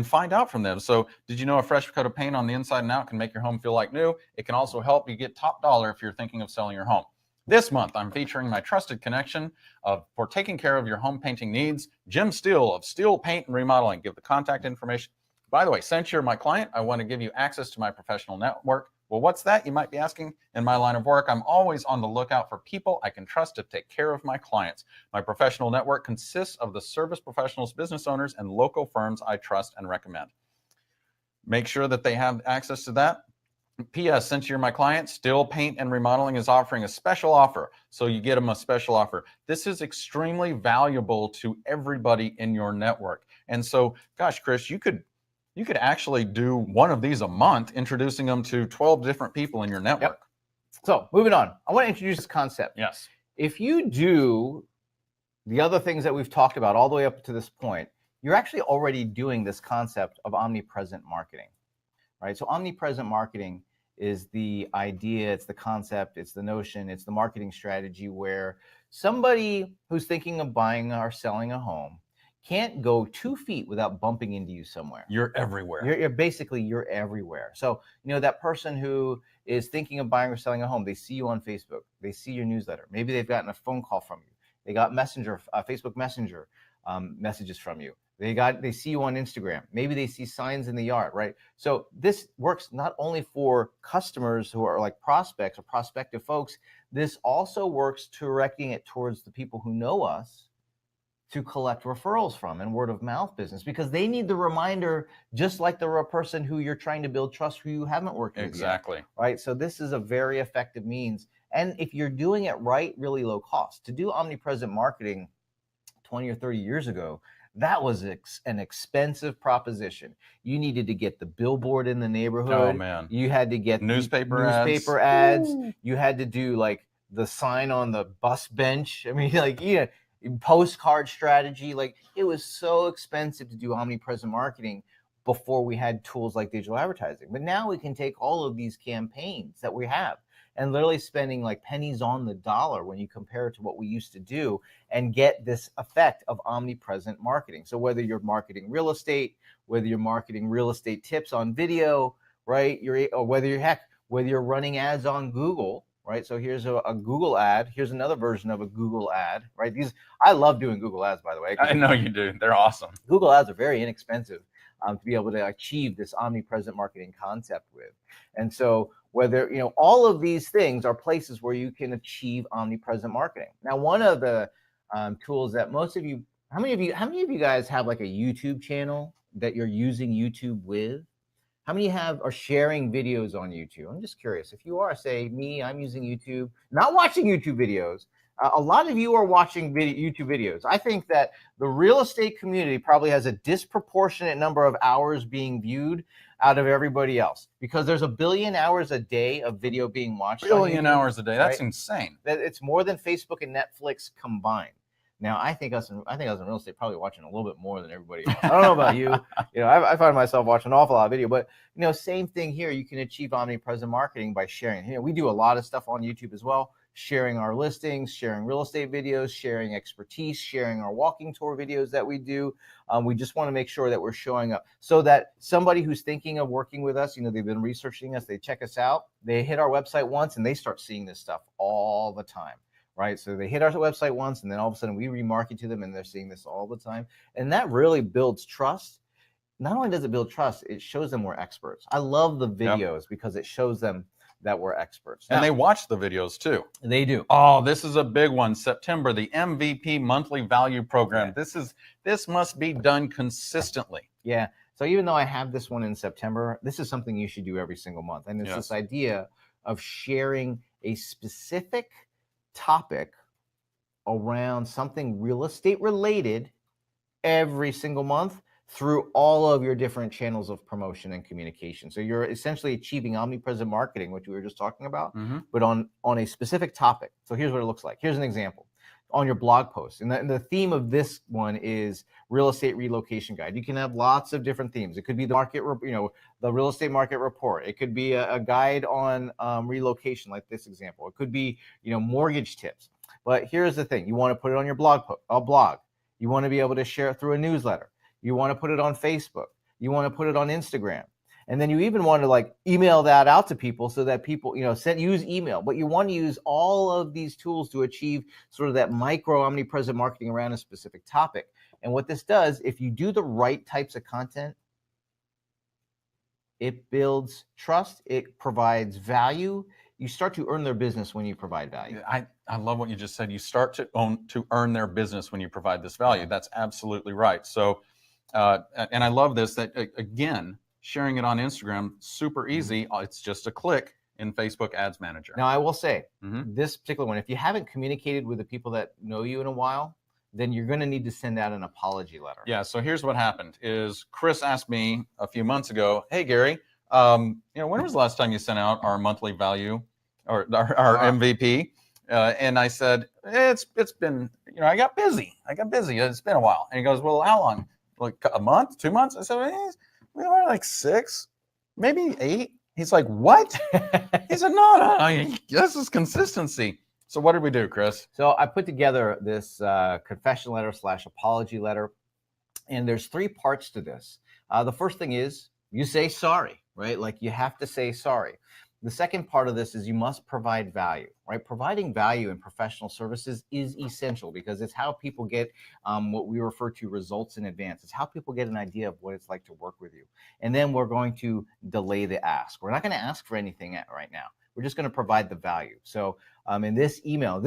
find out from them. So did you know a fresh coat of paint on the inside and out can make your home feel like new? It can also help you get top dollar if you're thinking of selling your home. This month, I'm featuring my trusted connection for taking care of your home painting needs, Jim Steele of Steele Paint and Remodeling. Give the contact information. By the way, since you're my client, I want to give you access to my professional network. Well, what's that? You might be asking. In my line of work, I'm always on the lookout for people I can trust to take care of my clients. My professional network consists of the service professionals, business owners, and local firms I trust and recommend. Make sure that they have access to that. P.S. Since you're my client, Still Paint and Remodeling is offering a special offer. So you get them a special offer. This is extremely valuable to everybody in your network. And so, gosh, Chris, you could actually do one of these a month, introducing them to 12 different people in your network. Yep. So moving on, I want to introduce this concept. Yes. If you do the other things that we've talked about all the way up to this point, you're actually already doing this concept of omnipresent marketing, right? So omnipresent marketing is the idea, it's the concept, it's the notion, it's the marketing strategy where somebody who's thinking of buying or selling a home can't go 2 feet without bumping into you somewhere. You're everywhere. You're everywhere. So, that person who is thinking of buying or selling a home, they see you on Facebook, they see your newsletter. Maybe they've gotten a phone call from you. They got Facebook Messenger messages from you. They see you on Instagram. Maybe they see signs in the yard, right? So this works not only for customers who are like prospects or prospective folks, this also works directing it towards the people who know us to collect referrals from and word of mouth business, because they need the reminder, just like the person who you're trying to build trust, who you haven't worked with Exactly. yet, right? So this is a very effective means. And if you're doing it right, really low cost. To do omnipresent marketing 20 or 30 years ago, that was an expensive proposition. You needed to get the billboard in the neighborhood. Oh, man. You had to get newspaper ads. Ooh. You had to do like the sign on the bus bench. I mean, like, postcard strategy. Like, it was so expensive to do omnipresent marketing before we had tools like digital advertising. But now we can take all of these campaigns that we have and literally spending like pennies on the dollar when you compare it to what we used to do, and get this effect of omnipresent marketing. So whether you're marketing real estate, whether you're marketing real estate tips on video, right? Or whether you're running ads on Google, right? So here's a Google ad. Here's another version of a Google ad, right? I love doing Google ads, by the way. I know you do. They're awesome. Google ads are very inexpensive to be able to achieve this omnipresent marketing concept with. And so whether, all of these things are places where you can achieve omnipresent marketing. Now, one of the tools that most of you, how many of you guys have like a YouTube channel that you're using YouTube with? How many are sharing videos on YouTube? I'm just curious. If you are, say me, I'm using YouTube, not watching YouTube videos. A lot of you are watching YouTube videos. I think that the real estate community probably has a disproportionate number of hours being viewed out of everybody else, because there's 1 billion hours a day of video being watched. 1 billion hours a day. That's right? Insane. It's more than Facebook and Netflix combined. Now, I think us in real estate probably watching a little bit more than everybody else. I don't know about you. I find myself watching an awful lot of video, but same thing here. You can achieve omnipresent marketing by sharing. We do a lot of stuff on YouTube as well, sharing our listings, sharing real estate videos, sharing expertise, sharing our walking tour videos that we do. We just want to make sure that we're showing up so that somebody who's thinking of working with us, they've been researching us, they check us out, they hit our website once and they start seeing this stuff all the time. Right. So they hit our website once and then all of a sudden we remarket to them and they're seeing this all the time. And that really builds trust. Not only does it build trust, it shows them we're experts. I love the videos because it shows them that we're experts. And they watch the videos too. They do. Oh, this is a big one. September, the MVP monthly value program. Yeah. This must be done consistently. Yeah. So even though I have this one in September, this is something you should do every single month. And it's this idea of sharing a specific topic around something real estate related every single month through all of your different channels of promotion and communication. So you're essentially achieving omnipresent marketing, which we were just talking about, but on a specific topic. So here's what it looks like. Here's an example on your blog post. And the theme of this one is real estate relocation guide. You can have lots of different themes. It could be the market, the real estate market report. It could be a guide on relocation, like this example. It could be, mortgage tips. But here's the thing. You want to put it on your blog. You want to be able to share it through a newsletter. You want to put it on Facebook. You want to put it on Instagram. And then you even want to email that out to people so that people, use email. But you want to use all of these tools to achieve sort of that micro omnipresent marketing around a specific topic. And what this does, if you do the right types of content, it builds trust, it provides value. You start to earn their business when you provide value. I love what you just said. You start to earn their business when you provide this value. That's absolutely right. So, and I love this, that again, sharing it on Instagram, super easy. It's just a click in Facebook Ads Manager. Now, I will say, this particular one, if you haven't communicated with the people that know you in a while, then you're going to need to send out an apology letter. Yeah, so here's what happened is Chris asked me a few months ago, hey, Gary, when was the last time you sent out our monthly value or our MVP? And I said, it's been, I got busy. It's been a while. And he goes, well, how long? Like a month, 2 months? I said, we were like 6, maybe 8. He's like, what? He said, no, this is consistency. So what did we do, Chris? So I put together this confession letter / apology letter, and there's 3 parts to this. The first thing is you say sorry, right? Like you have to say sorry. The second part of this is you must provide value, right? Providing value in professional services is essential because it's how people get what we refer to results in advance. It's how people get an idea of what it's like to work with you. And then we're going to delay the ask. We're not going to ask for anything right now. We're just going to provide the value. So in this email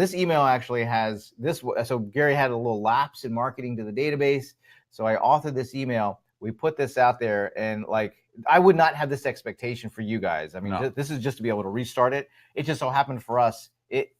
actually has this. So Gary had a little lapse in marketing to the database. So I authored this email. We put this out there, and I would not have this expectation for you guys. I mean, this is just to be able to restart it. It just so happened for us, it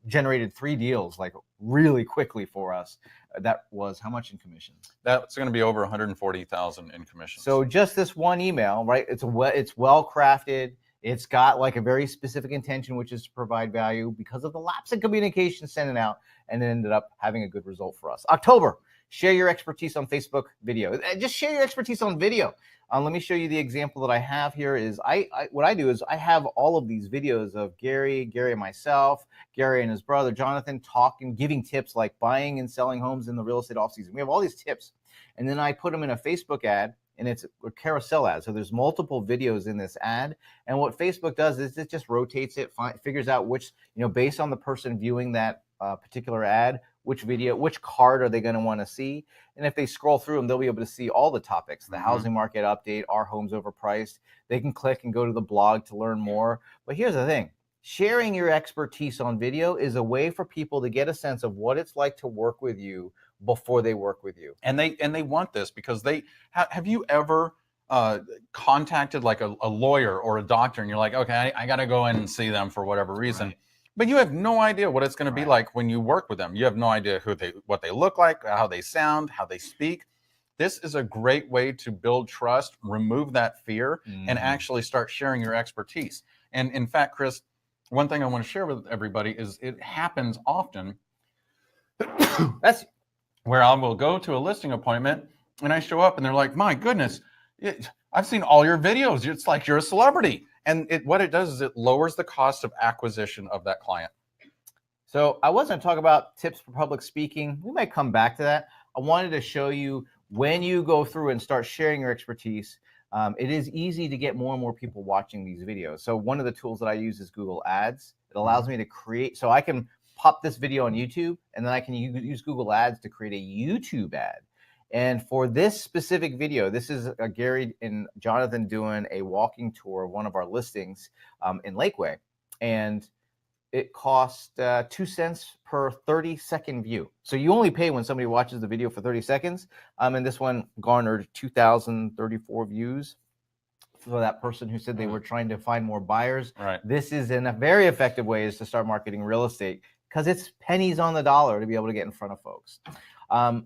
generated 3 deals really quickly for us. That was how much in commission? That's going to be over 140,000 in commission. So just this one email, right? It's well crafted. It's got a very specific intention, which is to provide value because of the lapse in communication sent it out, and it ended up having a good result for us. October. Share your expertise on Facebook video. Just share your expertise on video. Let me show you the example that I have here. Is what I do is I have all of these videos of Gary and myself, Gary and his brother Jonathan talking, giving tips like buying and selling homes in the real estate off season. We have all these tips, and then I put them in a Facebook ad and it's a carousel ad. So there's multiple videos in this ad. And what Facebook does is it just rotates it, figures out which, based on the person viewing that particular ad, which card are they going to want to see. And if they scroll through them, they'll be able to see all the topics, the housing market update, are homes overpriced. They can click and go to the blog to learn more. But here's the thing. Sharing your expertise on video is a way for people to get a sense of what it's like to work with you before they work with you. And they want this because have you ever contacted like a lawyer or a doctor and you're like, okay, I got to go in and see them for whatever reason. Right. But you have no idea what it's going to be like when you work with them. You have no idea what they look like, how they sound, how they speak. This is a great way to build trust, remove that fear, and actually start sharing your expertise. And in fact, Chris, one thing I want to share with everybody is it happens often. That's where I will go to a listing appointment and I show up and they're like, my goodness, I've seen all your videos. It's like you're a celebrity. And what it does is it lowers the cost of acquisition of that client. So I wasn't talking about tips for public speaking. We might come back to that. I wanted to show you when you go through and start sharing your expertise, it is easy to get more and more people watching these videos. So one of the tools that I use is Google Ads. It allows me to create, so I can pop this video on YouTube and then I can use Google Ads to create a YouTube ad. And for this specific video, this is Gary and Jonathan doing a walking tour of one of our listings in Lakeway. And it cost 2 cents per 30-second view. So you only pay when somebody watches the video for 30 seconds. And this one garnered 2,034 views for that person who said they were trying to find more buyers. Right. This is a very effective way to start marketing real estate because it's pennies on the dollar to be able to get in front of folks.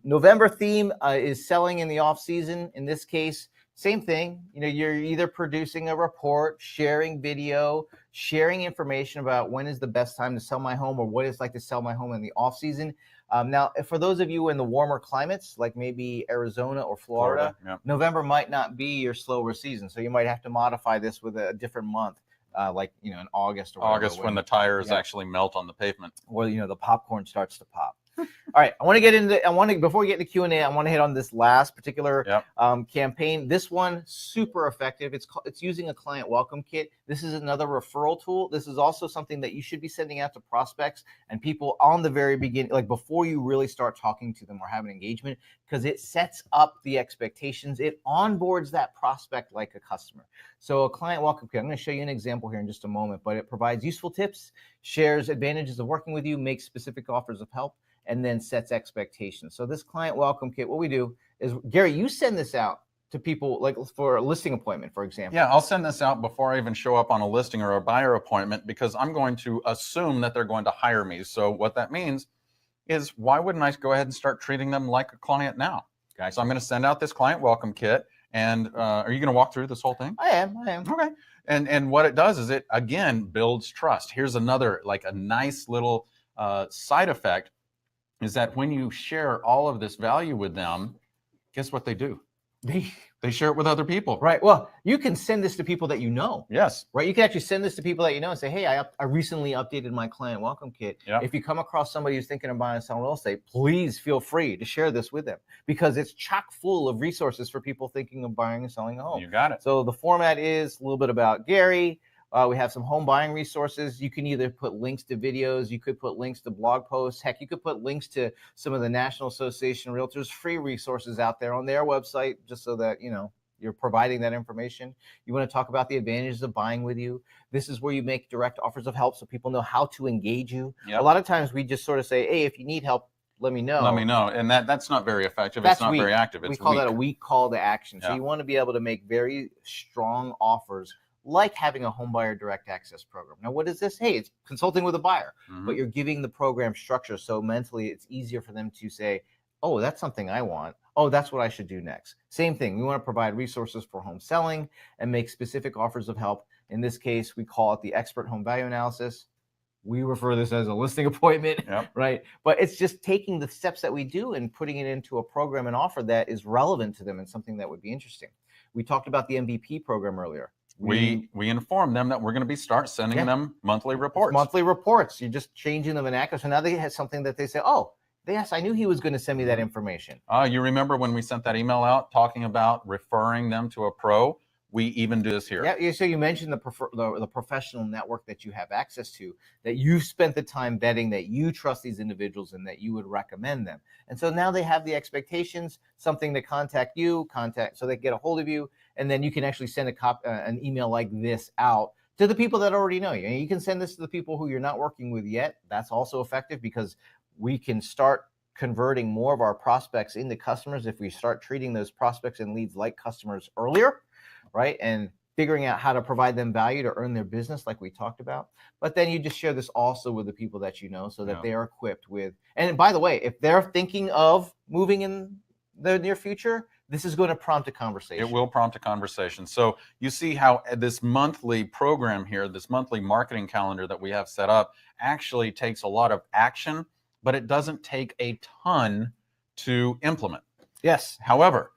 November theme is selling in the off season. In this case, same thing. You're either producing a report, sharing video, sharing information about when is the best time to sell my home or what it's like to sell my home in the off season. Now, for those of you in the warmer climates, like maybe Arizona or Florida, November might not be your slower season. So you might have to modify this with a different month, like, in August or whatever, August when the tires actually melt on the pavement. Or, the popcorn starts to pop. All right, before we get into Q&A, I want to hit on this last particular campaign. This one, super effective. It's using a client welcome kit. This is another referral tool. This is also something that you should be sending out to prospects and people on the very beginning, like before you really start talking to them or have an engagement, because it sets up the expectations. It onboards that prospect like a customer. So a client welcome kit, I'm going to show you an example here in just a moment, but it provides useful tips, shares advantages of working with you, makes specific offers of help, and then sets expectations. So this client welcome kit, what we do is, Gary, you send this out to people like for a listing appointment, for example. Yeah, I'll send this out before I even show up on a listing or a buyer appointment because I'm going to assume that they're going to hire me. So what that means is why wouldn't I go ahead and start treating them like a client now? Gotcha. So I'm going to send out this client welcome kit. And are you going to walk through this whole thing? I am. Okay. And what it does is it, again, builds trust. Here's another, like a nice little side effect is that when you share all of this value with them, guess what they do? They share it with other people. Right. Well, you can send this to people that you know. Yes. Right. You can actually send this to people that you know and say, hey, I recently updated my client welcome kit. Yeah. If you come across somebody who's thinking of buying and selling real estate, please feel free to share this with them because it's chock full of resources for people thinking of buying and selling a home. You got it. So the format is a little bit about Gary. We have some home buying resources. You can either put links to videos, you could put links to blog posts. Heck, you could put links to some of the National Association of Realtors free resources out there on their website, just so that, you're providing that information. You want to talk about the advantages of buying with you. This is where you make direct offers of help so people know how to engage you. Yep. A lot of times we just sort of say, hey, if you need help, let me know. Let me know. And that's not very effective. It's not very active. We call that a weak call to action. So you want to be able to make very strong offers, like having a home buyer direct access program. Now, what is this? Hey, it's consulting with a buyer, but you're giving the program structure. So mentally, it's easier for them to say, oh, that's something I want. Oh, that's what I should do next. Same thing. We want to provide resources for home selling and make specific offers of help. In this case, we call it the expert home value analysis. We refer to this as a listing appointment, right? But it's just taking the steps that we do and putting it into a program and offer that is relevant to them and something that would be interesting. We talked about the MVP program earlier. We informed them that we're going to start sending them monthly reports. Monthly reports. You're just changing the vernacular. So now they have something that they say, oh, Yes, I knew he was going to send me that information. You remember when we sent that email out talking about referring them to a pro? We even do this here. Yeah. So you mentioned the professional network that you have access to, that you've spent the time vetting, that you trust these individuals, and that you would recommend them. And so now they have the expectations, something to contact you, so they can get a hold of you, and then you can actually send an email like this out to the people that already know you. And you can send this to the people who you're not working with yet. That's also effective because we can start converting more of our prospects into customers if we start treating those prospects and leads like customers earlier, right? And figuring out how to provide them value to earn their business like we talked about. But then you just share this also with the people that you know so that they are equipped with. And by the way, if they're thinking of moving in the near future, this is going to prompt a conversation. It will prompt a conversation. So you see how this monthly program here, this monthly marketing calendar that we have set up actually takes a lot of action, but it doesn't take a ton to implement. Yes. However,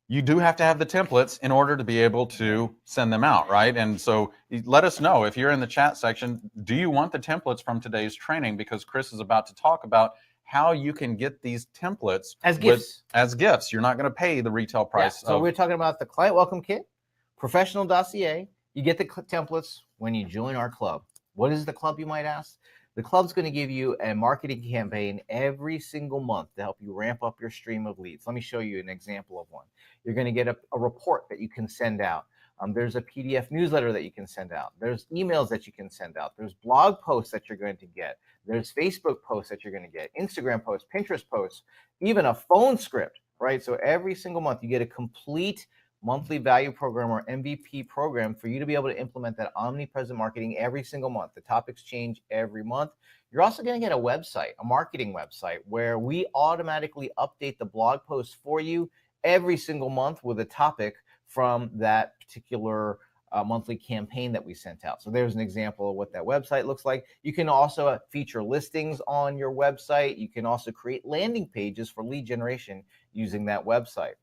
you do have to have the templates in order to be able to send them out, right? And so let us know if you're in the chat section, do you want the templates from today's training? Because Chris is about to talk about how you can get these templates as gifts. As gifts. You're not going to pay the retail price. So we're talking about the client welcome kit, professional dossier. You get the templates when you join our club. What is the club, you might ask? The club's going to give you a marketing campaign every single month to help you ramp up your stream of leads. Let me show you an example of one. You're going to get a report that you can send out. There's a PDF newsletter that you can send out. There's emails that you can send out. There's blog posts that you're going to get. There's Facebook posts that you're going to get, Instagram posts, Pinterest posts, even a phone script, right? So every single month you get a complete monthly value program or MVP program for you to be able to implement that omnipresent marketing every single month. The topics change every month. You're also going to get a website, a marketing website, where we automatically update the blog posts for you every single month with a topic from that particular monthly campaign that we sent out. So there's an example of what that website looks like. You can also feature listings on your website. You can also create landing pages for lead generation using that website.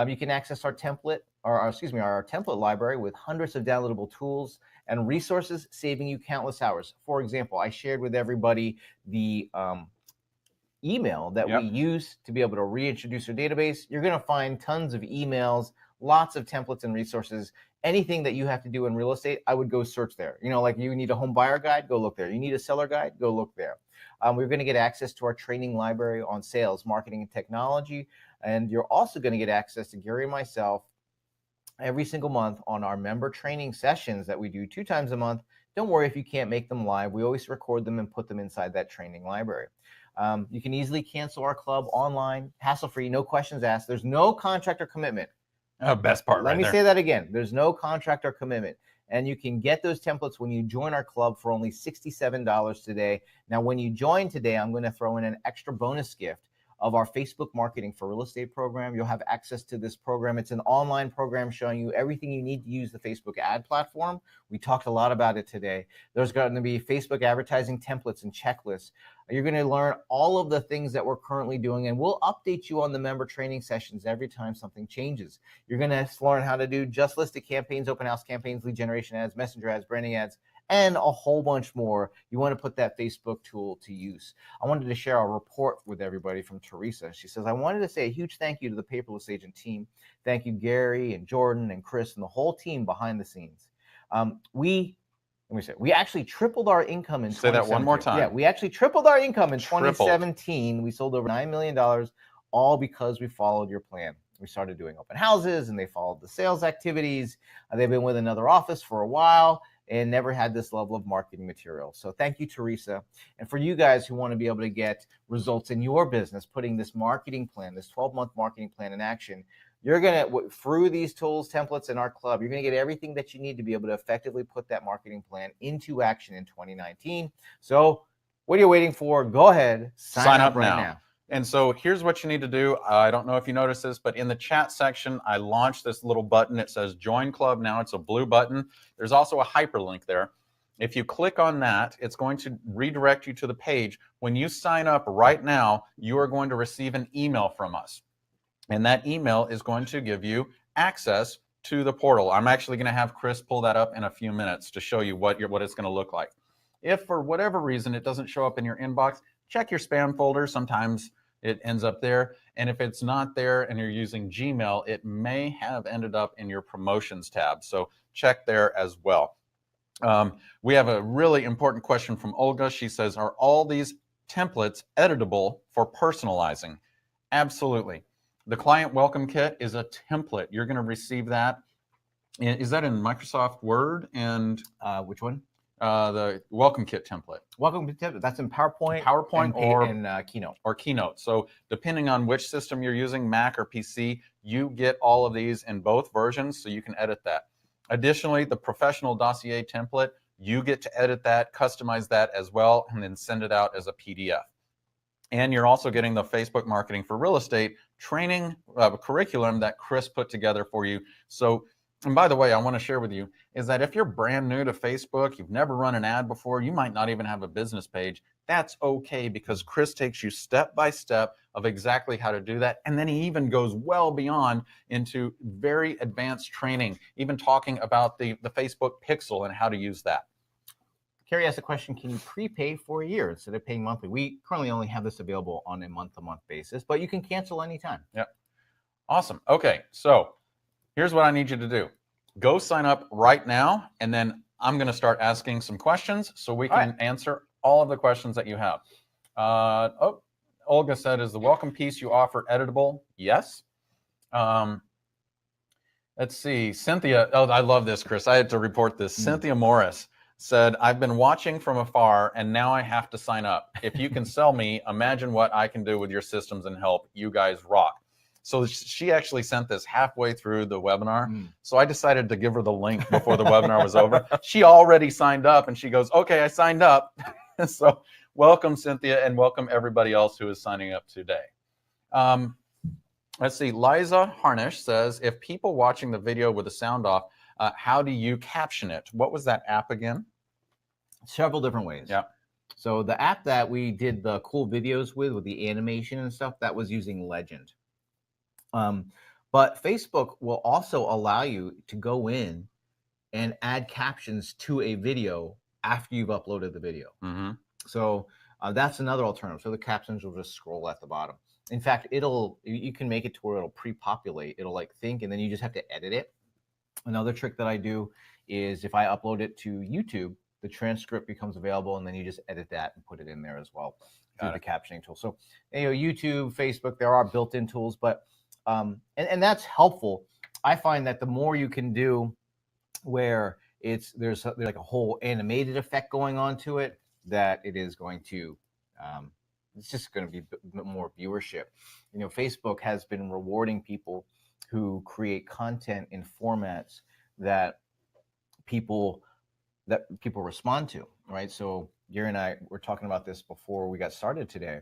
You can access our template, our template library with hundreds of downloadable tools and resources, saving you countless hours. For example, I shared with everybody the email that we use to be able to reintroduce your database. You're going to find tons of emails, lots of templates and resources. Anything that you have to do in real estate, I would go search there. You know, like you need a home buyer guide, go look there. You need a seller guide, go look there. We're going to get access to our training library on sales, marketing, and technology. And you're also going to get access to Gary and myself every single month on our member training sessions that we do 2 times a month. Don't worry if you can't make them live. We always record them and put them inside that training library. You can easily cancel our club online, hassle-free, no questions asked. There's no contract or commitment. Best part Let me say that again. There's no contract or commitment. And you can get those templates when you join our club for only $67 today. Now, when you join today, I'm going to throw in an extra bonus gift of our Facebook Marketing for Real Estate program. You'll have access to this program. It's an online program showing you everything you need to use the Facebook ad platform. We talked a lot about it today. There's going to be Facebook advertising templates and checklists. You're going to learn all of the things that we're currently doing, and we'll update you on the member training sessions every time something changes. You're going to learn how to do just listed campaigns, open house campaigns, lead generation ads, messenger ads, branding ads, and a whole bunch more. You want to put that Facebook tool to use. I wanted to share a report with everybody from Teresa. She says, I wanted to say a huge thank you to the Paperless Agent team. Thank you, Gary and Jordan and Chris and the whole team behind the scenes. We actually tripled our income in 2017. Say that one more time. Yeah, we actually tripled our income in 2017. We sold over $9 million, all because we followed your plan. We started doing open houses, and they followed the sales activities. They've been with another office for a while and never had this level of marketing material. So thank you, Teresa. And for you guys who want to be able to get results in your business, putting this marketing plan, this 12-month marketing plan in action, you're going to, through these tools, templates in our club, you're going to get everything that you need to be able to effectively put that marketing plan into action in 2019. So what are you waiting for? Go ahead, sign up right now. And so here's what you need to do. I don't know if you noticed this, but in the chat section, I launched this little button. It says Join Club. Now it's a blue button. There's also a hyperlink there. If you click on that, it's going to redirect you to the page. When you sign up right now, you are going to receive an email from us. And that email is going to give you access to the portal. I'm actually going to have Chris pull that up in a few minutes to show you what it's going to look like. If for whatever reason it doesn't show up in your inbox, check your spam folder. Sometimes it ends up there. And if it's not there and you're using Gmail, it may have ended up in your promotions tab. So check there as well. We have a really important question from Olga. She says, are all these templates editable for personalizing? Absolutely. The client welcome kit is a template. You're going to receive that. Is that in Microsoft Word and Which one? The welcome kit template? Welcome to template. That's in PowerPoint, PowerPoint Keynote. Or Keynote. So depending on which system you're using, Mac or PC, you get all of these in both versions, so you can edit that. Additionally, the professional dossier template, you get to edit that, customize that as well, and then send it out as a PDF. And you're also getting the Facebook Marketing for Real Estate training curriculum that Chris put together for you. So, and by the way, I want to share with you is that if you're brand new to Facebook, you've never run an ad before, you might not even have a business page, that's okay, because Chris takes you step by step of exactly how to do that. And then he even goes well beyond into very advanced training, even talking about the Facebook Pixel and how to use that. Carrie asked a question, can you prepay for a year instead of paying monthly? We currently only have this available on a month-to-month basis, but you can cancel anytime. Yep. Awesome. Okay, so here's what I need you to do. Go sign up right now, and then I'm going to start asking some questions so we can answer all of the questions that you have. Olga said, is the welcome piece you offer editable? Yes. Let's see. Cynthia, oh, I love this, Chris. I had to report this. Cynthia Morris said, I've been watching from afar, and now I have to sign up. If you can sell me, imagine what I can do with your systems and help. You guys rock. So she actually sent this halfway through the webinar. So I decided to give her the link before the webinar was over. She already signed up, and she goes, okay, I signed up. So welcome, Cynthia, and welcome everybody else who is signing up today. Let's see. Liza Harnish says, if people watching the video with the sound off, how do you caption it? What was that app again? Several different ways. Yeah. So the app that we did the cool videos with the animation and stuff, that was using Legend. But Facebook will also allow you to go in and add captions to a video after you've uploaded the video. So that's another alternative. So the captions will just scroll at the bottom. In fact, you can make it to where it'll pre-populate. It'll like think, and then you just have to edit it. Another trick that I do is if I upload it to YouTube, the transcript becomes available, and then you just edit that and put it in there as well through the captioning tool. So, YouTube, Facebook, there are built-in tools, but and that's helpful. I find that the more you can do where there's like a whole animated effect going on to it, that it is going to it's just going to be more viewership. Facebook has been rewarding people who create content in formats that people respond to, right? So Gary and I were talking about this before we got started today,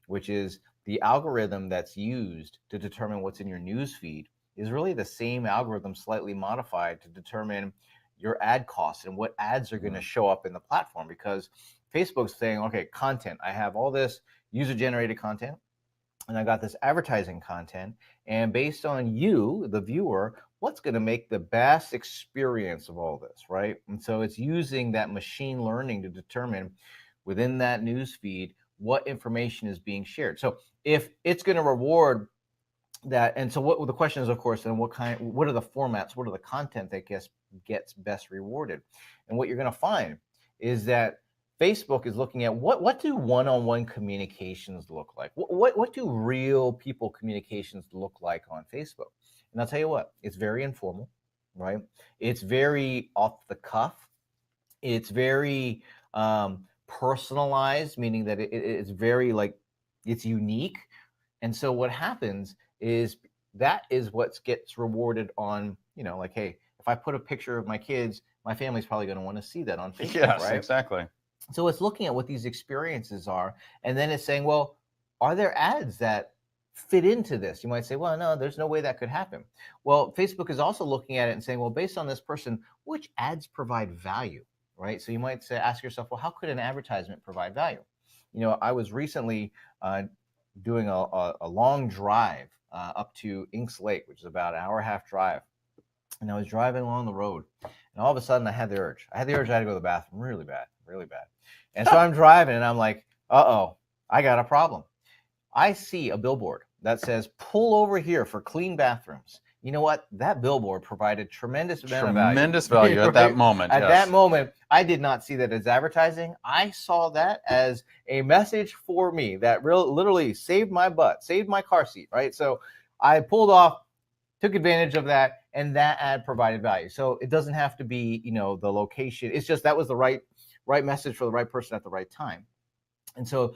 which is the algorithm that's used to determine what's in your news feed is really the same algorithm slightly modified to determine your ad costs and what ads are going to show up in the platform, because Facebook's saying, okay, content, I have all this user-generated content, and I got this advertising content, and based on you, the viewer, what's going to make the best experience of all this, right? And so it's using that machine learning to determine within that news feed what information is being shared. So if it's going to reward that, and so what the question is, of course, then what are the formats, what are the content that gets best rewarded? And what you're going to find is that Facebook is looking at what do one-on-one communications look like? What do real people communications look like on Facebook? And I'll tell you what, it's very informal, right? It's very off the cuff. It's very personalized, meaning that it's very it's unique. And so what happens is that is what gets rewarded on, hey, if I put a picture of my kids, my family's probably going to want to see that on Facebook, yes, right? Exactly. So it's looking at what these experiences are, and then it's saying, well, are there ads that fit into this? You might say, well, no, there's no way that could happen. Well, Facebook is also looking at it and saying, well, based on this person, which ads provide value, right? So you might ask yourself, well, how could an advertisement provide value? I was recently doing a long drive up to Inks Lake, which is about an hour-and-a-half drive. And I was driving along the road, and all of a sudden I had the urge. I had to go to the bathroom really bad, really bad. And so I'm driving, and I'm like, uh-oh, I got a problem. I see a billboard that says, pull over here for clean bathrooms. You know what? That billboard provided tremendous amount of value. Tremendous value at that moment. At yes. that moment, I did not see that as advertising. I saw that as a message for me that literally saved my butt, saved my car seat, right? So I pulled off, took advantage of that, and that ad provided value. So it doesn't have to be, the location. It's just that was the right message for the right person at the right time. And so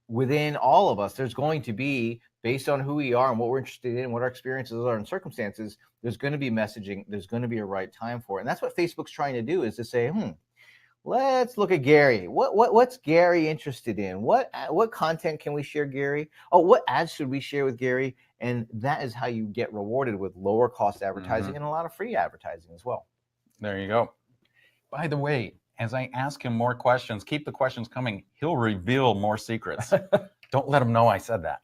within all of us, there's going to be, based on who we are and what we're interested in, what our experiences are and circumstances, there's going to be messaging, there's going to be a right time for it. And that's what Facebook's trying to do, is to say, let's look at Gary. What's Gary interested in? What content can we share, Gary? Oh, what ads should we share with Gary? And that is how you get rewarded with lower cost advertising and a lot of free advertising as well. There you go. By the way, as I ask him more questions, keep the questions coming. He'll reveal more secrets. Don't let him know I said that.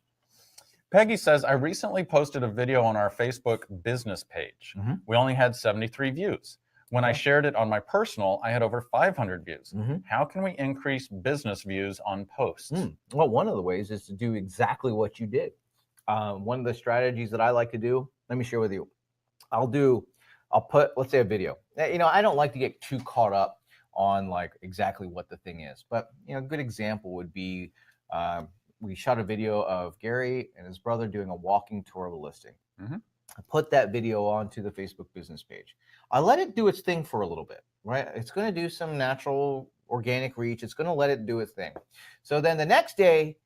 Peggy says, I recently posted a video on our Facebook business page. We only had 73 views. When I shared it on my personal, I had over 500 views. How can we increase business views on posts? Well, one of the ways is to do exactly what you did. One of the strategies that I like to do, let me share with you. I'll put, let's say, a video. I don't like to get too caught up on like exactly what the thing is, but a good example would be we shot a video of Gary and his brother doing a walking tour of a listing. I put that video onto the Facebook business page. I let it do its thing for a little bit, right? It's going to do some natural organic reach. It's going to let it do its thing. So then the next day,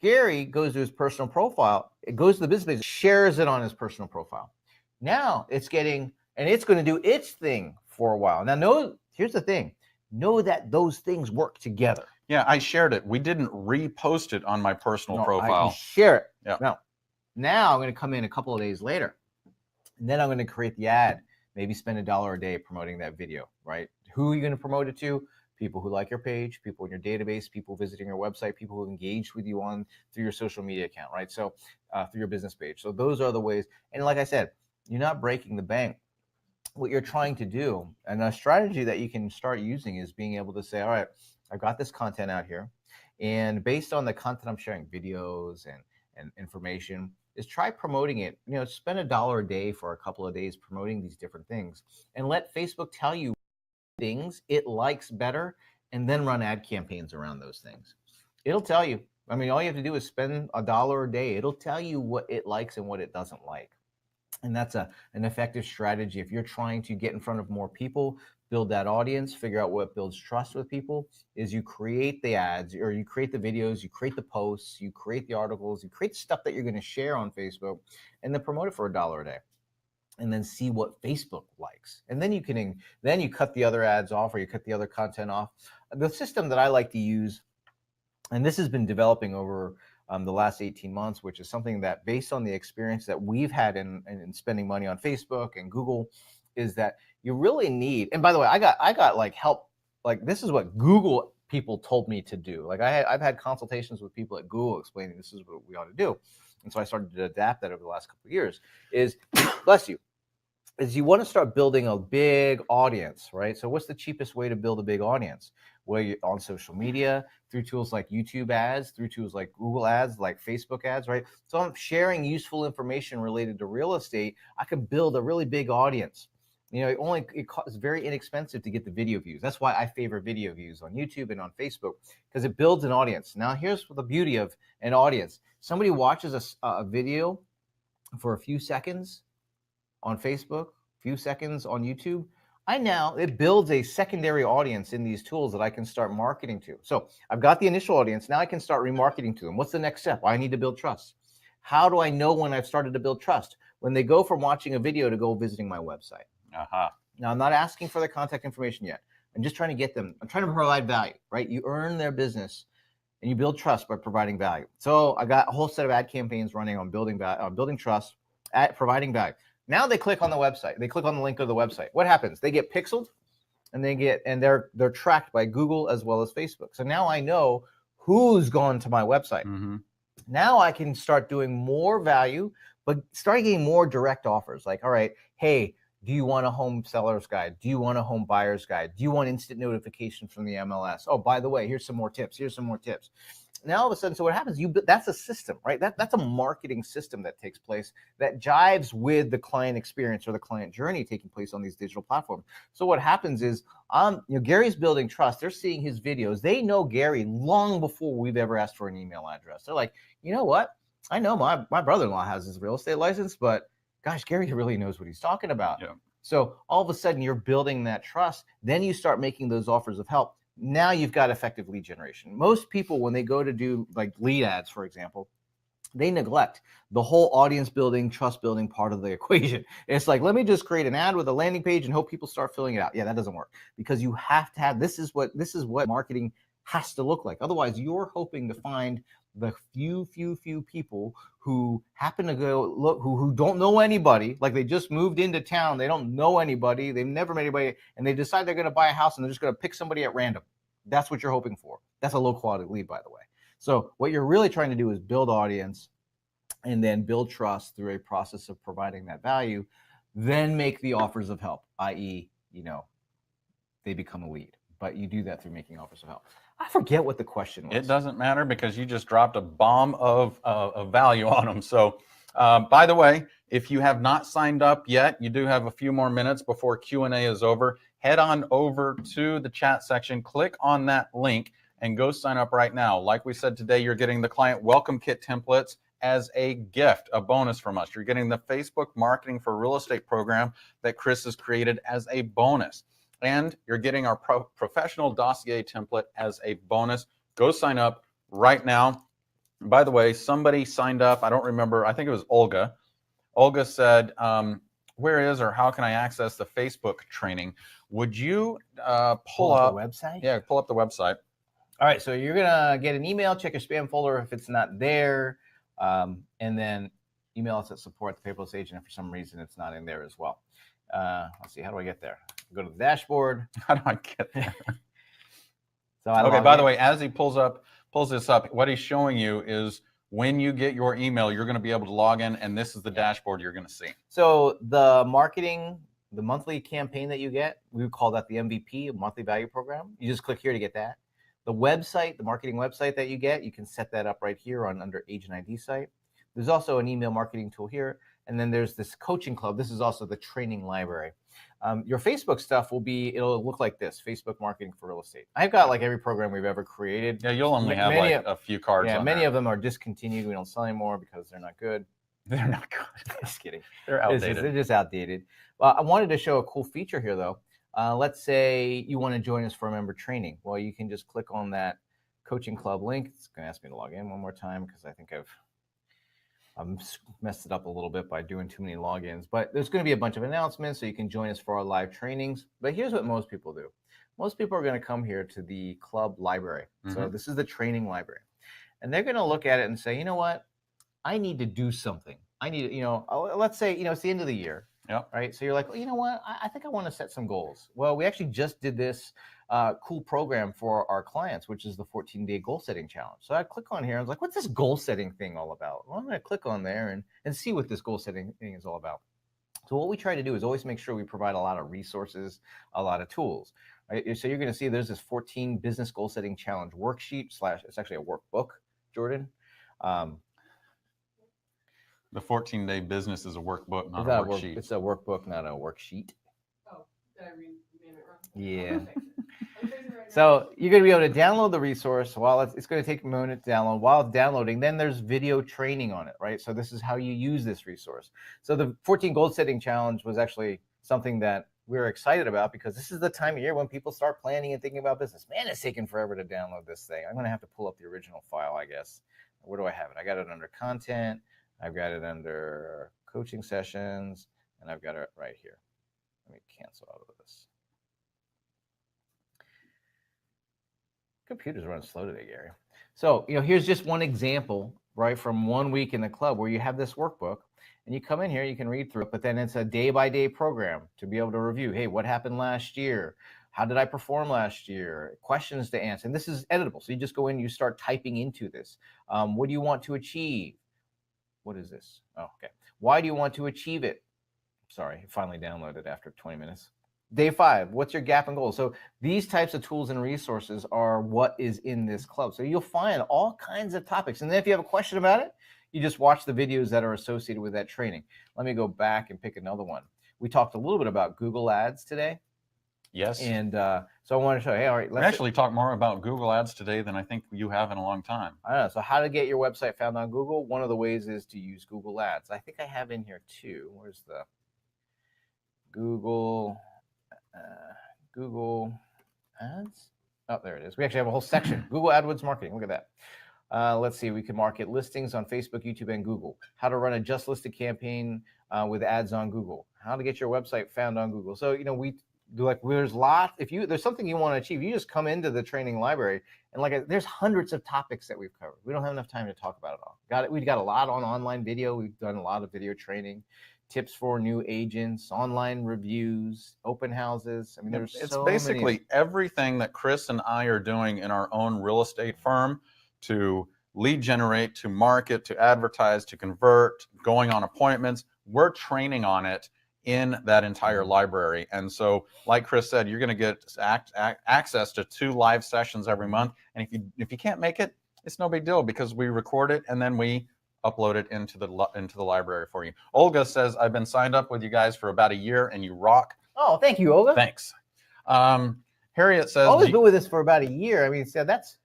Gary goes to his personal profile. It goes to the business page, shares it on his personal profile. Now it's going to do its thing for a while. Now, here's the thing. Know that those things work together. Yeah, I shared it. We didn't repost it on my personal profile. I share it. Yeah. Now I'm going to come in a couple of days later, and then I'm going to create the ad, maybe spend $1 a day promoting that video, right? Who are you going to promote it to? People who like your page, people in your database, people visiting your website, people who engage with you through your social media account, right? So through your business page. So those are the ways. And like I said, you're not breaking the bank. What you're trying to do, and a strategy that you can start using, is being able to say, all right, I've got this content out here, and based on the content I'm sharing, videos and information, is try promoting it. Spend $1 a day for a couple of days promoting these different things, and let Facebook tell you things it likes better, and then run ad campaigns around those things. It'll tell you. I mean, all you have to do is spend $1 a day. It'll tell you what it likes and what it doesn't like. And that's an effective strategy. If you're trying to get in front of more people, build that audience, figure out what builds trust with people, is you create the ads, or you create the videos, you create the posts, you create the articles, you create stuff that you're going to share on Facebook, and then promote it for $1 a day. And then see what Facebook likes. And then you cut the other ads off, or you cut the other content off. The system that I like to use, and this has been developing over the last 18 months, which is something that, based on the experience that we've had in spending money on Facebook and Google, is that you really need, and by the way, I got like help, like this is what Google people told me to do. Like I've had consultations with people at Google explaining this is what we ought to do. And so I started to adapt that over the last couple of years, is, bless you, is you want to start building a big audience, right? So what's the cheapest way to build a big audience? Well, you're on social media, through tools like YouTube ads, through tools like Google ads, like Facebook ads, right? So I'm sharing useful information related to real estate. I can build a really big audience. It's very inexpensive to get the video views. That's why I favor video views on YouTube and on Facebook, because it builds an audience. Now, here's the beauty of an audience. Somebody watches a video for a few seconds on Facebook, a few seconds on YouTube. It builds a secondary audience in these tools that I can start marketing to. So I've got the initial audience. Now I can start remarketing to them. What's the next step? I need to build trust. How do I know when I've started to build trust? When they go from watching a video to go visiting my website. Now, I'm not asking for their contact information yet. I'm just trying to get them. I'm trying to provide value, right? You earn their business and you build trust by providing value. So I got a whole set of ad campaigns running on building trust, providing value. Now they click on the website. They click on the link of the website. What happens? They get pixeled, and they're tracked by Google as well as Facebook. So now I know who's gone to my website. Now I can start doing more value, but start getting more direct offers. Like, all right, hey, do you want a home seller's guide? Do you want a home buyer's guide? Do you want instant notification from the MLS? Oh, by the way, here's some more tips. Here's some more tips. now all of a sudden, so what happens, that's a system, right? That's a marketing system that takes place that jives with the client experience or the client journey taking place on these digital platforms. So what happens is, Gary's building trust. They're seeing his videos. They know Gary long before we've ever asked for an email address. They're like, you know what? I know my brother-in-law has his real estate license, but gosh, Gary really knows what he's talking about. Yeah. So all of a sudden you're building that trust. Then you start making those offers of help. Now you've got effective lead generation. Most people, when they go to do like lead ads, for example, they neglect the whole audience building, trust building part of the equation. It's like, let me just create an ad with a landing page and hope people start filling it out. Yeah, that doesn't work, because you have to have, this is what marketing has to look like. Otherwise, you're hoping to find the few people who happen to go look, who don't know anybody, like they just moved into town, they don't know anybody, they've never met anybody, and they decide they're going to buy a house and they're just going to pick somebody at random. That's what you're hoping for. That's a low quality lead, by the way. So what you're really trying to do is build audience and then build trust through a process of providing that value, then make the offers of help, i.e., they become a lead. But you do that through making offers of help. I forget what the question was. It doesn't matter, because you just dropped a bomb of value on them. So by the way, if you have not signed up yet, you do have a few more minutes before Q&A is over. Head on over to the chat section, click on that link, and go sign up right now. Like we said today, you're getting the client welcome kit templates as a gift, a bonus from us. You're getting the Facebook Marketing for Real Estate program that Chris has created as a bonus. And you're getting our professional dossier template as a bonus. Go sign up right now. By the way, somebody signed up. I don't remember. I think it was Olga. Olga said, where is or how can I access the Facebook training? Would you pull up the website? Yeah, pull up the website. All right, so you're going to get an email. Check your spam folder if it's not there. And then email us at support@thepaperless agent if for some reason it's not in there as well. Let's see, how do I get there? Go to the dashboard. How do I get there? So okay, by the way, as he pulls this up, what he's showing you is when you get your email, you're going to be able to log in, and this is the dashboard you're going to see. So the monthly campaign that you get, we would call that the MVP, monthly value program. You just click here to get that. The website, the marketing website that you get, you can set that up right here under Agent ID site. There's also an email marketing tool here. And then there's this coaching club. This is also the training library. Your Facebook stuff it'll look like this: Facebook Marketing for Real Estate. I've got like every program we've ever created. Yeah, you'll only have like a few cards. Yeah, on many there. of them are discontinued. We don't sell anymore because they're not good. They're not good. Just kidding. They're outdated. They're just outdated. Well, I wanted to show a cool feature here, though. Let's say you want to join us for a member training. Well, you can just click on that coaching club link. It's going to ask me to log in one more time because I think I've messed it up a little bit by doing too many logins. But there's going to be a bunch of announcements, so you can join us for our live trainings. But here's what most people do. Most people are going to come here to the club library. Mm-hmm. So this is the training library. And they're going to look at it and say, you know what? I need to do something. I need to, let's say, it's the end of the year. Yeah. Right. So you're like, well, you know what? I think I want to set some goals. Well, we actually just did this cool program for our clients, which is the 14-day goal setting challenge. So I click on here. I was like, what's this goal setting thing all about? Well, I'm going to click on there and see what this goal setting thing is all about. So what we try to do is always make sure we provide a lot of resources, a lot of tools. Right? So you're going to see there's this 14 business goal setting challenge worksheet / it's actually a workbook, Jordan. The 14-day business is a workbook, not a worksheet. It's a workbook, not a worksheet. Oh, did I read it wrong? Yeah. So you're going to be able to download the resource. While it's going to take a moment to download. While it's downloading, then there's video training on it, right? So this is how you use this resource. So the 14 goal setting challenge was actually something that we were excited about because this is the time of year when people start planning and thinking about business. Man, it's taking forever to download this thing. I'm going to have to pull up the original file, I guess. Where do I have it? I got it under content. I've got it under coaching sessions, and I've got it right here. Let me cancel out of this. Computer's running slow today, Gary. So, here's just one example, right, from 1 week in the club where you have this workbook, and you come in here, you can read through it, but then it's a day-by-day program to be able to review, hey, what happened last year? How did I perform last year? Questions to answer. And this is editable, so you just go in, you start typing into this. What do you want to achieve? What is this? Oh, okay. Why do you want to achieve it? Sorry, it finally downloaded after 20 minutes. Day 5, what's your gap and goal? So these types of tools and resources are what is in this club. So you'll find all kinds of topics. And then if you have a question about it, you just watch the videos that are associated with that training. Let me go back and pick another one. We talked a little bit about Google Ads today. Yes. And so I want to show you, hey, all right, We actually talk more about Google Ads today than I think you have in a long time. I don't know. So how to get your website found on Google? One of the ways is to use Google Ads. I think I have in here too. Where's the Google Ads? Oh, there it is. We actually have a whole section. Google AdWords marketing. Look at that. Let's see. We can market listings on Facebook, YouTube, and Google. How to run a just listed campaign with ads on Google. How to get your website found on Google. So we do there's lots. If there's something you want to achieve, you just come into the training library and there's hundreds of topics that we've covered. We don't have enough time to talk about it all. We've got a lot on online video. We've done a lot of video training. Tips for new agents, online reviews, open houses. I mean, it's basically everything that Chris and I are doing in our own real estate firm to lead generate, to market, to advertise, to convert, going on appointments. We're training on it in that entire library. And so, like Chris said, you're going to get access to 2 live sessions every month. And if you can't make it, it's no big deal because we record it and then we upload it into the library for you. Olga says, I've been signed up with you guys for about a year and you rock. Oh, thank you, Olga. Thanks. Harriet says, Always been with us for about a year. I mean, so that's,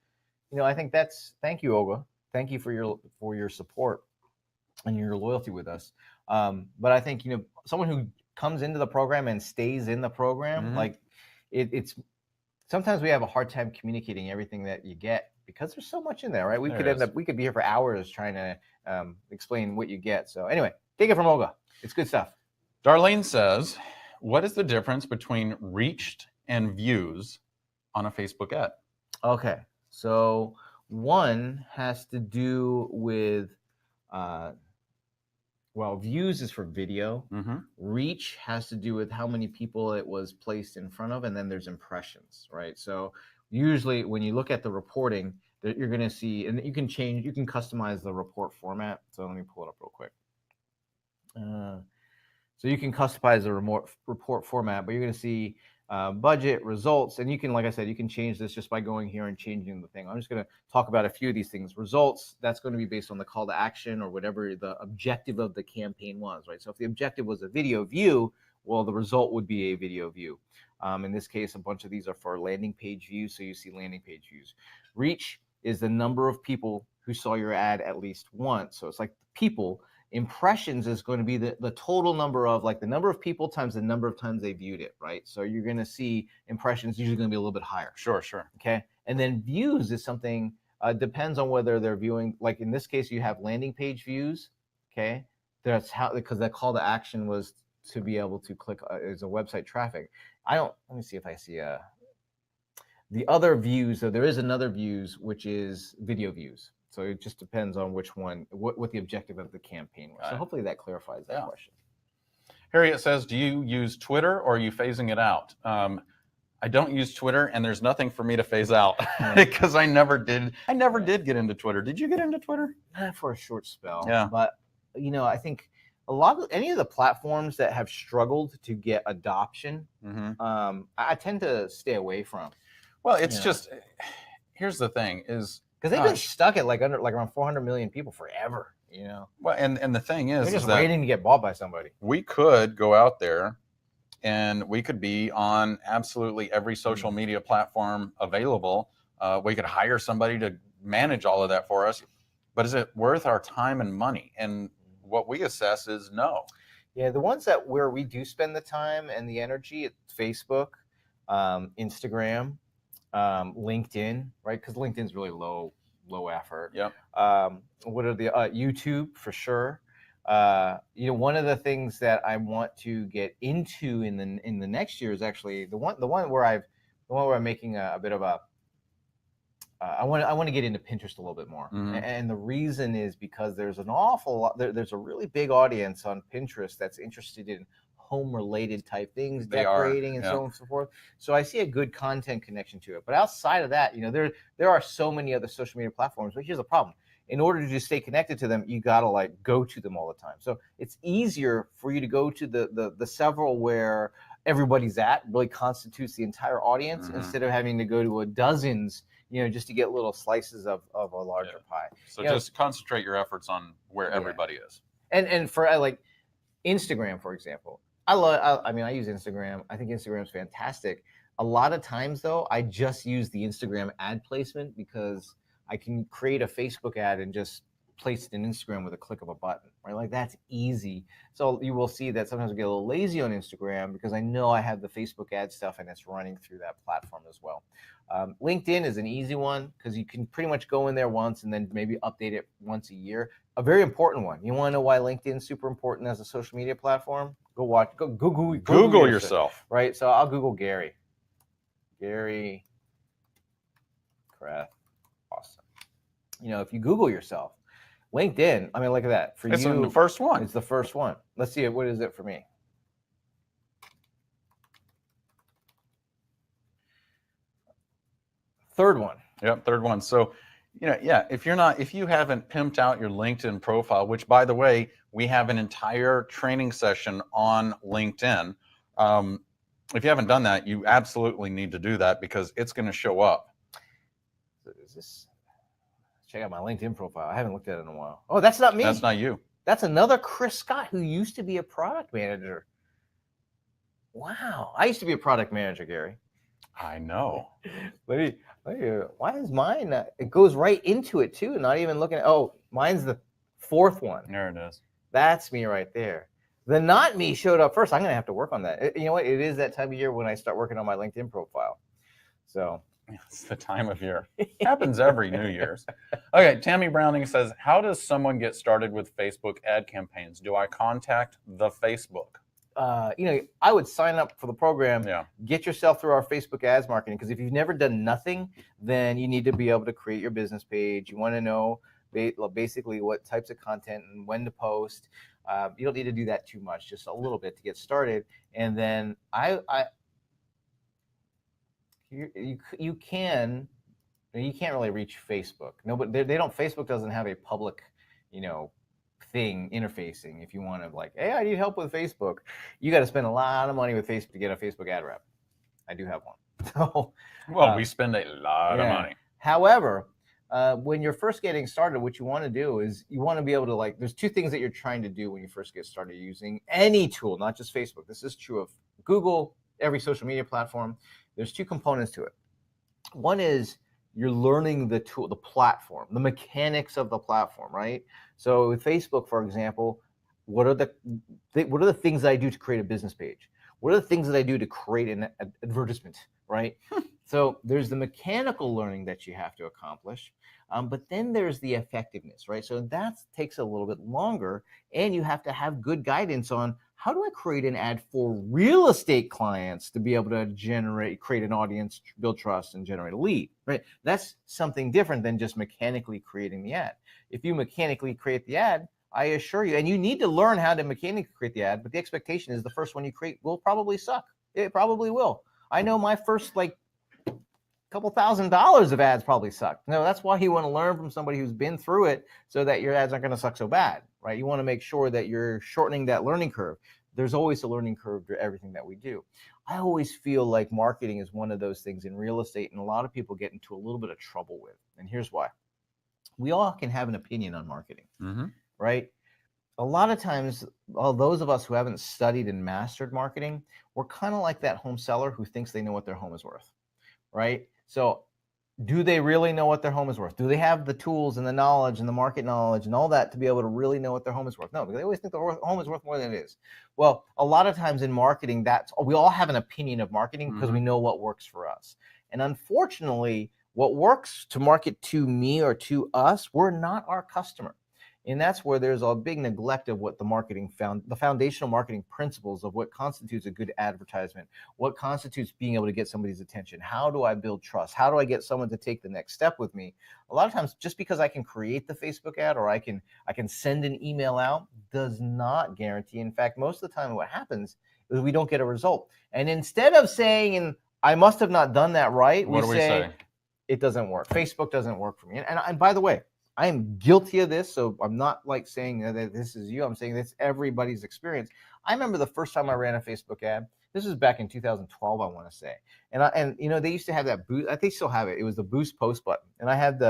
I think thank you, Olga. Thank you for your support and your loyalty with us. But I think, someone who comes into the program and stays in the program, it's sometimes we have a hard time communicating everything that you get because there's so much in there, right? We could be here for hours trying to explain what you get. So anyway, take it from Olga. It's good stuff. Darlene says, what is the difference between reached and views on a Facebook ad? Okay, so one has to do with, views is for video. Mm-hmm. Reach has to do with how many people it was placed in front of, and then there's impressions, right? So usually when you look at the reporting, you're going to see, and you can customize the report format. So let me pull it up real quick. So you can customize the report format, but you're going to see budget, results, and you can, like I said, you can change this just by going here and changing the thing. I'm just going to talk about a few of these things. Results, that's going to be based on the call to action or whatever the objective of the campaign was, right? So if the objective was a video view, well, the result would be a video view. In this case, a bunch of these are for landing page views, so you see landing page views. Reach is the number of people who saw your ad at least once. So it's like people. Impressions is going to be the total number of the number of people times the number of times they viewed it, right? So you're going to see impressions usually going to be a little bit higher. Sure. Okay. And then views is something, depends on whether they're viewing, like in this case, you have landing page views. Okay. That's because that call to action was to be able to click as a website traffic. Let me see if I see the other views. So there is another views, which is video views. So it just depends on which one, what the objective of the campaign was. So hopefully that clarifies that question. Harriet says, do you use Twitter or are you phasing it out? I don't use Twitter and there's nothing for me to phase out because I never did get into Twitter. Did you get into Twitter? For a short spell. Yeah. But, I think any of the platforms that have struggled to get adoption, I tend to stay away from. Well, it's just, here's the thing is, because they've been stuck at around 400 million people forever, Well, and the thing is, they're just waiting to get bought by somebody. We could go out there, and we could be on absolutely every social media platform available. We could hire somebody to manage all of that for us, but is it worth our time and money? And what we assess is no. Yeah, the ones where we do spend the time and the energy, it's Facebook, Instagram. LinkedIn, right? Because LinkedIn's really low effort. Yep. What are the YouTube for sure? One of the things that I want to get into in the next year is actually the one where I'm making a bit of a. I want to get into Pinterest a little bit more, and the reason is because there's an awful lot. There's a really big audience on Pinterest that's interested in home-related type things, decorating and so on and so forth. So I see a good content connection to it. But outside of that, there are so many other social media platforms. But here's the problem: in order to stay connected to them, you gotta go to them all the time. So it's easier for you to go to the several where everybody's at really constitutes the entire audience Mhm. instead of having to go to a dozens, just to get little slices of a larger pie. So just concentrate your efforts on where Yeah. everybody is. And for like Instagram, for example, I mean, I use Instagram. I think Instagram is fantastic. A lot of times, though, I just use the Instagram ad placement because I can create a Facebook ad and just place it in Instagram with a click of a button, right? Like that's easy. So you will see that sometimes I get a little lazy on Instagram because I know I have the Facebook ad stuff and it's running through that platform as well. LinkedIn is an easy one because you can pretty much go in there once and then maybe update it once a year. A very important one. You want to know why LinkedIn is super important as a social media platform? Go Google yourself. Right. So I'll Google Gary Kraft Awesome. If you Google yourself, LinkedIn, I mean, look at that. For It's you, the first one. it's the first one. Let's see, what is it for me? Third one. Yep, third one. So, if you haven't pimped out your LinkedIn profile, which by the way, we have an entire training session on LinkedIn. If you haven't done that, you absolutely need to do that because it's going to show up. Check out my LinkedIn profile. I haven't looked at it in a while. Oh, that's not me. That's not you. That's another Chris Scott who used to be a product manager. Wow. I used to be a product manager, Gary. I know. Why is mine? It goes right into it too. Not even looking at. Oh, mine's the fourth one. There it is. That's me right there. The not me showed up first. I'm gonna have to work on that. You know what? It is that time of year when I start working on my LinkedIn profile. So it's the time of year. Happens every New Year's. Okay, Tammy Browning says, "How does someone get started with Facebook ad campaigns? Do I contact the Facebook?" I would sign up for the program. Yeah. Get yourself through our Facebook ads marketing because if you've never done nothing, then you need to be able to create your business page. You want to know basically what types of content and when to post. You don't need to do that too much, just a little bit to get started. And then you can't really reach Facebook. Nobody, they don't. Facebook doesn't have a public, thing interfacing. If you want to hey, I need help with Facebook, you got to spend a lot of money with Facebook to get a Facebook ad rep. I do have one. So, we spend a lot of money. However, when you're first getting started, what you want to do is you want to be able to there's two things that you're trying to do when you first get started using any tool, not just Facebook. This is true of Google, every social media platform. There's two components to it. One is you're learning the tool, the platform, the mechanics of the platform, right? So with Facebook, for example, what are the things that I do to create a business page? What are the things that I do to create an advertisement, right? So there's the mechanical learning that you have to accomplish, but then there's the effectiveness, right? So that takes a little bit longer, and you have to have good guidance on how do I create an ad for real estate clients to be able to create an audience, build trust, and generate a lead, right? That's something different than just mechanically creating the ad. If you mechanically create the ad, I assure you, and you need to learn how to mechanically create the ad, but the expectation is the first one you create will probably suck. It probably will. I know my first couple $1,000s of ads probably sucked. No, that's why you want to learn from somebody who's been through it so that your ads aren't going to suck so bad, right? You want to make sure that you're shortening that learning curve. There's always a learning curve to everything that we do. I always feel like marketing is one of those things in real estate, and a lot of people get into a little bit of trouble with. And here's why. We all can have an opinion on marketing, right? A lot of times, all those of us who haven't studied and mastered marketing, we're kind of like that home seller who thinks they know what their home is worth, right? So do they really know what their home is worth? Do they have the tools and the knowledge and the market knowledge and all that to be able to really know what their home is worth? No, because they always think the home is worth more than it is. Well, a lot of times in marketing, we all have an opinion of marketing because we know what works for us. And unfortunately, what works to market to me or to us, we're not our customer. And that's where there's a big neglect of what the foundational marketing principles of what constitutes a good advertisement, what constitutes being able to get somebody's attention. How do I build trust? How do I get someone to take the next step with me? A lot of times, just because I can create the Facebook ad or I can send an email out does not guarantee. In fact, most of the time what happens is we don't get a result. And instead of saying, I must have not done that right, we say, it doesn't work. Facebook doesn't work for me. And by the way, I am guilty of this, so I'm not like saying that this is you. I'm saying that's everybody's experience. I remember the first time I ran a Facebook ad. This was back in 2012, I want to say, and they used to have that boost. I think they still have it. It was the boost post button, and I had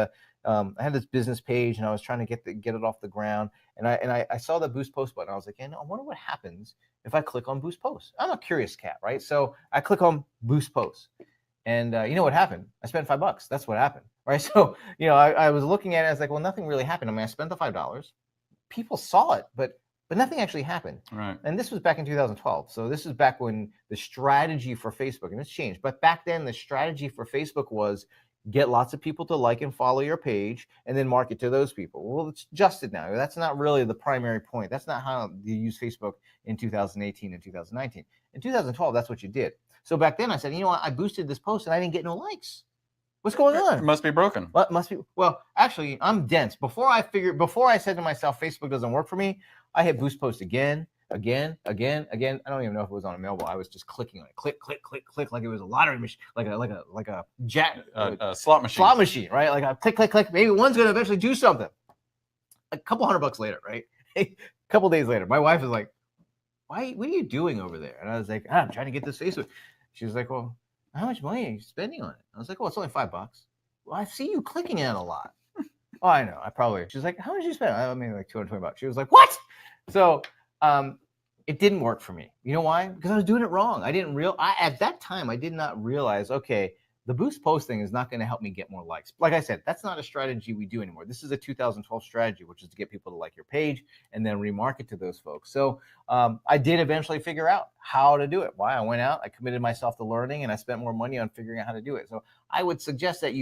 I had this business page, and I was trying to get it off the ground, and I saw the boost post button. I was like, I wonder what happens if I click on boost post. I'm a curious cat, right? So I click on boost post. And you know what happened? I spent $5. That's what happened, right? So, I was looking at it. I was like, well, nothing really happened. I mean, I spent the $5. People saw it, but nothing actually happened. Right. And this was back in 2012. So this is back when the strategy for Facebook, and it's changed. But back then, the strategy for Facebook was get lots of people to like and follow your page, and then market to those people. Well, it's adjusted now. That's not really the primary point. That's not how you use Facebook in 2018 and 2019. In 2012, that's what you did. So back then I said, I boosted this post and I didn't get no likes. What's going on? It must be broken. What must be? Well, actually, I'm dense. Before I said to myself, Facebook doesn't work for me, I hit boost post again. I don't even know if it was on a mobile. I was just clicking on it, click, like it was a lottery machine, like a slot machine. Slot machine, right? Like a click. Maybe one's gonna eventually do something. A couple $100 later, right? A couple days later, my wife is like, what are you doing over there? And I was like, I'm trying to get this Facebook. She was like, well, how much money are you spending on it? I was like, well, it's only $5. Well, I see you clicking it a lot. Oh, I know. She's like, how much did you spend? I mean, like $220. She was like, what? So it didn't work for me. You know why? Because I was doing it wrong. At that time, I did not realize, okay, the boost post thing is not going to help me get more likes. Like I said, that's not a strategy we do anymore. This is a 2012 strategy, which is to get people to like your page and then remarket to those folks. So I did eventually figure out how to do it. Why? I went out, I committed myself to learning, and I spent more money on figuring out how to do it. So I would suggest that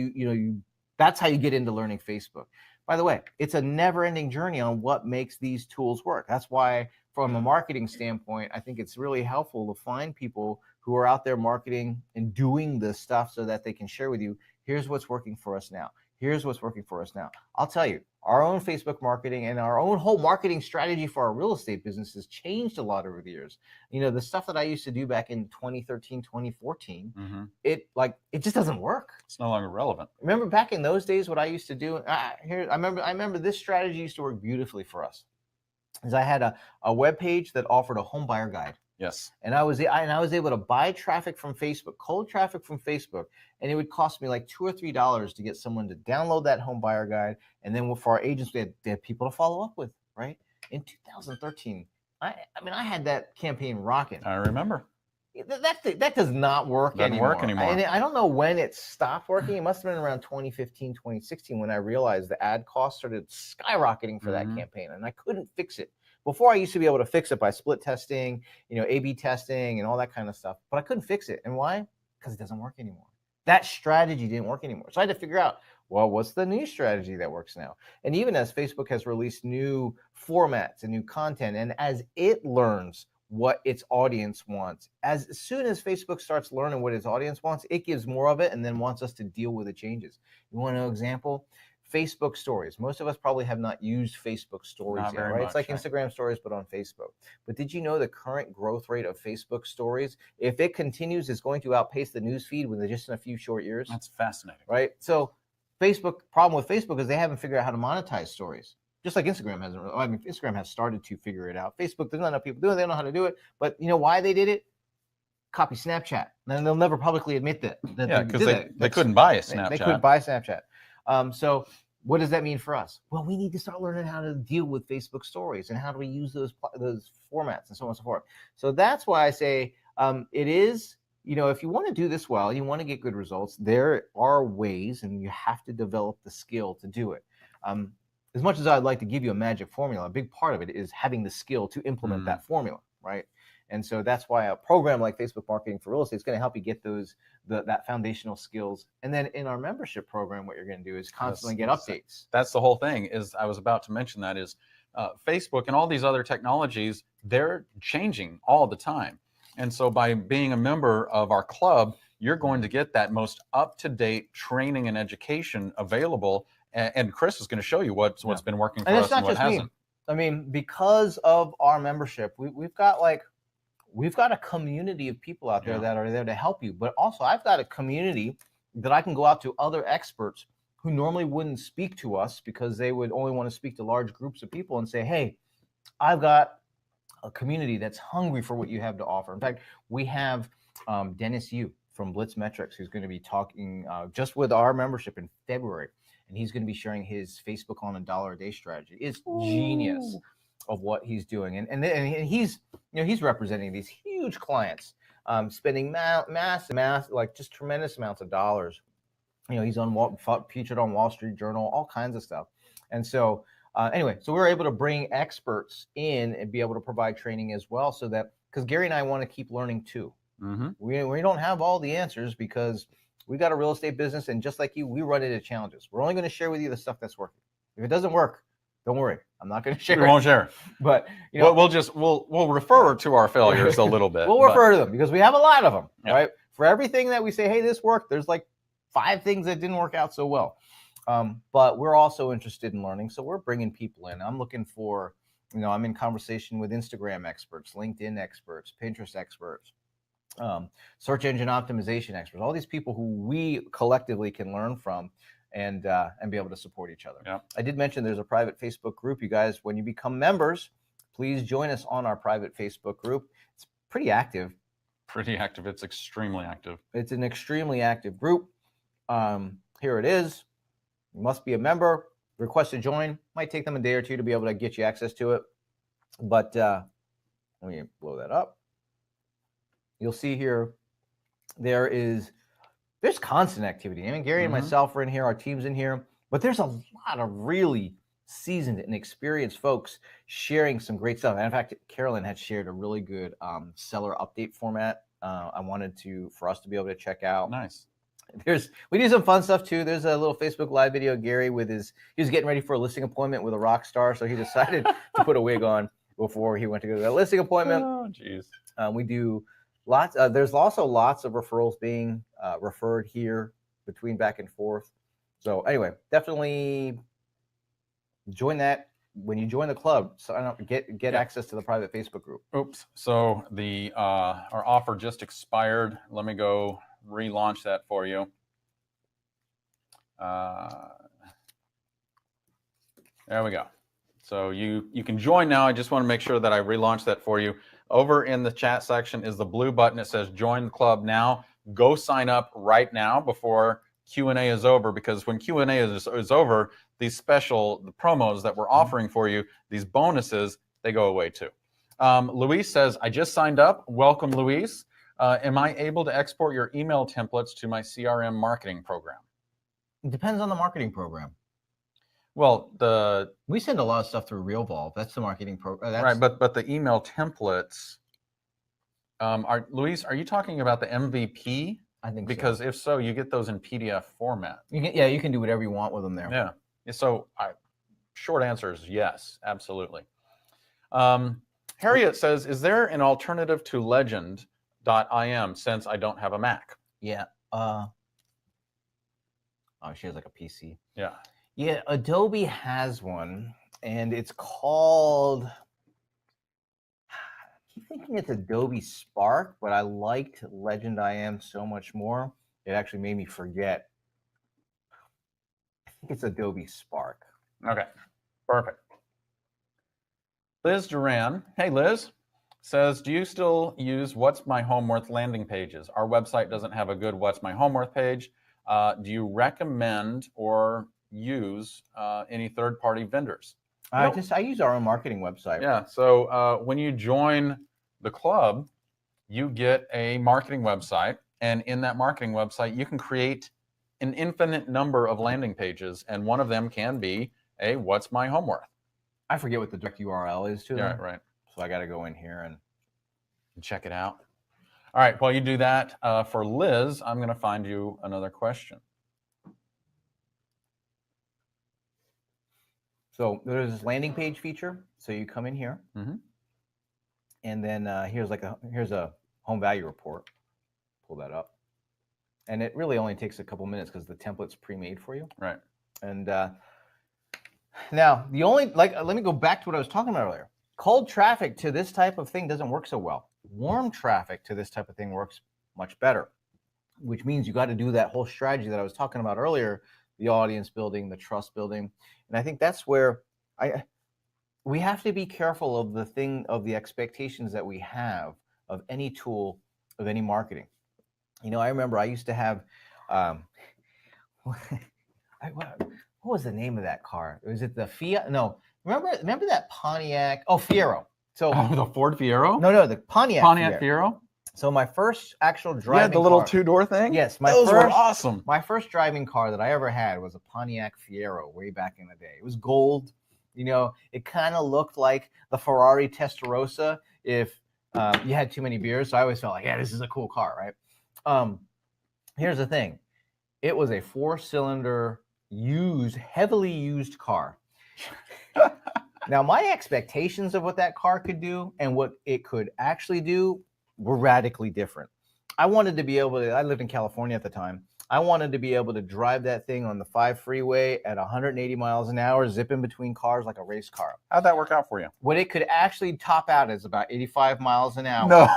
that's how you get into learning Facebook. By the way, it's a never-ending journey on what makes these tools work. That's why, from a marketing standpoint, I think it's really helpful to find people who are out there marketing and doing this stuff so that they can share with you, here's what's working for us now. Here's what's working for us now. I'll tell you, our own Facebook marketing and our own whole marketing strategy for our real estate business has changed a lot over the years. The stuff that I used to do back in 2013, 2014, it just doesn't work. It's no longer relevant. Remember back in those days, what I used to do? I remember this strategy used to work beautifully for us. Is I had a web page that offered a home buyer guide. Yes. And I was able to buy traffic from Facebook, cold traffic from Facebook, and it would cost me like $2 or $3 to get someone to download that home buyer guide. And then for our agents, they had people to follow up with, right? In 2013, I had that campaign rocking. I remember. That does not work anymore. Doesn't work anymore. And I don't know when it stopped working. It must have been around 2015, 2016 when I realized the ad costs started skyrocketing for that campaign, and I couldn't fix it. Before, I used to be able to fix it by split testing, A/B testing and all that kind of stuff, but I couldn't fix it. And why? Because it doesn't work anymore. That strategy didn't work anymore. So I had to figure out, well, what's the new strategy that works now? And even as Facebook has released new formats and new content, and as it learns what its audience wants, as soon as Facebook starts learning what its audience wants, it gives more of it and then wants us to deal with the changes. You want to know an example? Facebook stories. Most of us probably have not used Facebook stories yet, right? It's like Instagram stories, but on Facebook. But did you know the current growth rate of Facebook stories, if it continues, is going to outpace the news feed within just in a few short years? That's fascinating. Right? So problem with Facebook is they haven't figured out how to monetize stories. Just like Instagram hasn't. Instagram has started to figure it out. Facebook, there's not enough people doing it. They don't know how to do it. But you know why they did it? Copy Snapchat. And they'll never publicly admit that. Yeah, because they couldn't buy a Snapchat. They couldn't buy Snapchat. So what does that mean for us? Well, we need to start learning how to deal with Facebook stories and how do we use those formats and so on and so forth. So that's why I say it is, if you want to do this well, you want to get good results, there are ways, and you have to develop the skill to do it. As much as I'd like to give you a magic formula, a big part of it is having the skill to implement that formula, right? And so that's why a program like Facebook Marketing for Real Estate is going to help you get that foundational skills. And then in our membership program, what you're going to do is constantly get updates. That's the whole thing. I was about to mention that is Facebook and all these other technologies, they're changing all the time. And so by being a member of our club, you're going to get that most up-to-date training and education available. And Chris is going to show you what's been working for us and what hasn't. Me. I mean, because of our membership, we've got a community of people out there that are there to help you. But also, I've got a community that I can go out to other experts who normally wouldn't speak to us because they would only want to speak to large groups of people and say, hey, I've got a community that's hungry for what you have to offer. In fact, we have Dennis Yu from Blitz Metrics, who's going to be talking just with our membership in February. And he's going to be sharing his Facebook on $1 a day strategy. It's genius of what he's doing. And he's, he's representing these huge clients, spending massive, like just tremendous amounts of dollars. He's featured on Wall Street Journal, all kinds of stuff. And so anyway, so we're able to bring experts in and be able to provide training as well, so that, because Gary and I want to keep learning too. Mm-hmm. We don't have all the answers because we got a real estate business, and just like you, we run into challenges. We're only going to share with you the stuff that's working. If it doesn't work, don't worry. I'm not going to share. We won't share. But we'll refer to our failures a little bit. We'll refer to them because we have a lot of them, yeah. right? For everything that we say, hey, this worked, there's like 5 things that didn't work out so well. But we're also interested in learning, so we're bringing people in. I'm looking for, I'm in conversation with Instagram experts, LinkedIn experts, Pinterest experts, search engine optimization experts, all these people who we collectively can learn from and be able to support each other. Yeah. I did mention there's a private Facebook group. You guys, when you become members, please join us on our private Facebook group. It's pretty active. It's extremely active. It's an extremely active group. Here it is. You must be a member. Request to join. Might take them a day or two to be able to get you access to it. But let me blow that up. You'll see here, there's constant activity. I mean, Gary and myself are in here, our team's in here, but there's a lot of really seasoned and experienced folks sharing some great stuff. And in fact, Carolyn had shared a really good seller update format. I wanted for us to be able to check out. Nice. We do some fun stuff too. There's a little Facebook live video of Gary he was getting ready for a listing appointment with a rock star, so he decided to put a wig on before he went to go to that listing appointment. Oh, geez. We do lots. There's also lots of referrals being referred here between back and forth. So anyway, definitely join that. When you join the club, sign up, get access to the private Facebook group. Oops. So our offer just expired. Let me go relaunch that for you. There we go. So you can join now. I just want to make sure that I relaunch that for you. Over in the chat section is the blue button. It says join the club now. Go sign up right now before Q&A is over, because when Q&A is over, the promos that we're offering for you, these bonuses, they go away too. Luis says, I just signed up. Welcome, Luis. Am I able to export your email templates to my CRM marketing program? It depends on the marketing program. Well, we send a lot of stuff through RealVolve. That's the marketing program. Right, but the email templates, Luis, are you talking about the MVP? I think because so. If so, you get those in PDF format. You can do whatever you want with them there. Yeah. So short answer is yes, absolutely. Harriet says, is there an alternative to Legend.im since I don't have a Mac? Yeah. She has like a PC. Yeah. Yeah, Adobe has one, and it's called, I keep thinking it's Adobe Spark, but I liked Legend.im so much more. It actually made me forget. I think it's Adobe Spark. Okay, perfect. Liz Duran, hey Liz, says, do you still use What's My Home Worth landing pages? Our website doesn't have a good What's My Home Worth page. Do you recommend or use any third-party vendors? I use our own marketing website. Yeah, so when you join the club, you get a marketing website, and in that marketing website, you can create an infinite number of landing pages, and one of them can be a What's My Home Worth. I forget what the direct URL is to them. Yeah, right. So I got to go in here and check it out. All right, while you do that, for Liz, I'm going to find you another question. So there's this landing page feature. So you come in here, and then here's a home value report. Pull that up, and it really only takes a couple minutes because the template's pre-made for you. Right. And now let me go back to what I was talking about earlier. Cold traffic to this type of thing doesn't work so well. Warm traffic to this type of thing works much better, which means you got to do that whole strategy that I was talking about earlier. the audience building, the trust building. And I think that's where we have to be careful of the expectations that we have of any tool, of any marketing. I remember I used to have, what was the name of that car? Was it the Fiat? No, remember that Pontiac? Oh, Fiero. So the Ford Fiero? no, the Pontiac Fiero? So my first actual driving Yeah, the little car, two-door thing? Yes, Those were awesome. My first driving car that I ever had was a Pontiac Fiero way back in the day. It was gold. It kind of looked like the Ferrari Testarossa if you had too many beers. So I always felt like, yeah, this is a cool car, right? Here's the thing. It was a 4-cylinder heavily used car. Now, my expectations of what that car could do and what it could actually do were radically different. I wanted to be able to, I lived in California at the time. I wanted to be able to drive that thing on the 5 freeway at 180 miles an hour, zipping between cars like a race car. How'd that work out for you? What it could actually top out is about 85 miles an hour. No.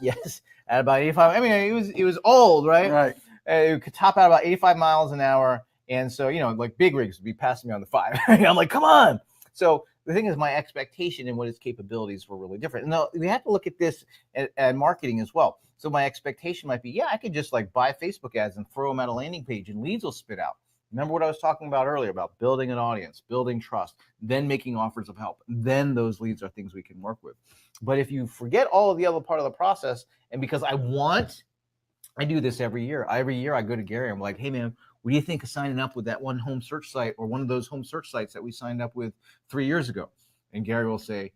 Yes, at about 85. I mean, it was old, right? Right. It could top out about 85 miles an hour. And so, like big rigs would be passing me on the 5. I'm like, come on. So the thing is, my expectation and what its capabilities were really different. Now, we have to look at this at marketing as well. So my expectation might be, yeah, I could just like buy Facebook ads and throw them at a landing page and leads will spit out. Remember what I was talking about earlier about building an audience, building trust, then making offers of help. Then those leads are things we can work with. But if you forget all of the other part of the process, and because I do this every year. Every year I go to Gary. I'm like, hey, man, what do you think of signing up with that one home search site or one of those home search sites that we signed up with 3 years ago? And Gary will say,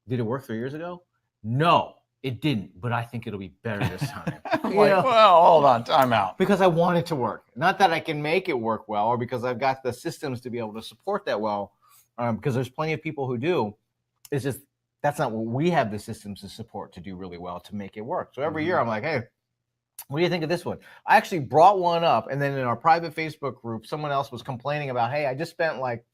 did it work 3 years ago? No, it didn't, but I think it'll be better this time. Well, hold on, time out. Because I want it to work. Not that I can make it work well or because I've got the systems to be able to support that well, because there's plenty of people who do. It's just that's not what we have the systems to support to do really well to make it work. So every year I'm like, hey, what do you think of this one? I actually brought one up, and then in our private Facebook group, someone else was complaining about, hey, I just spent like,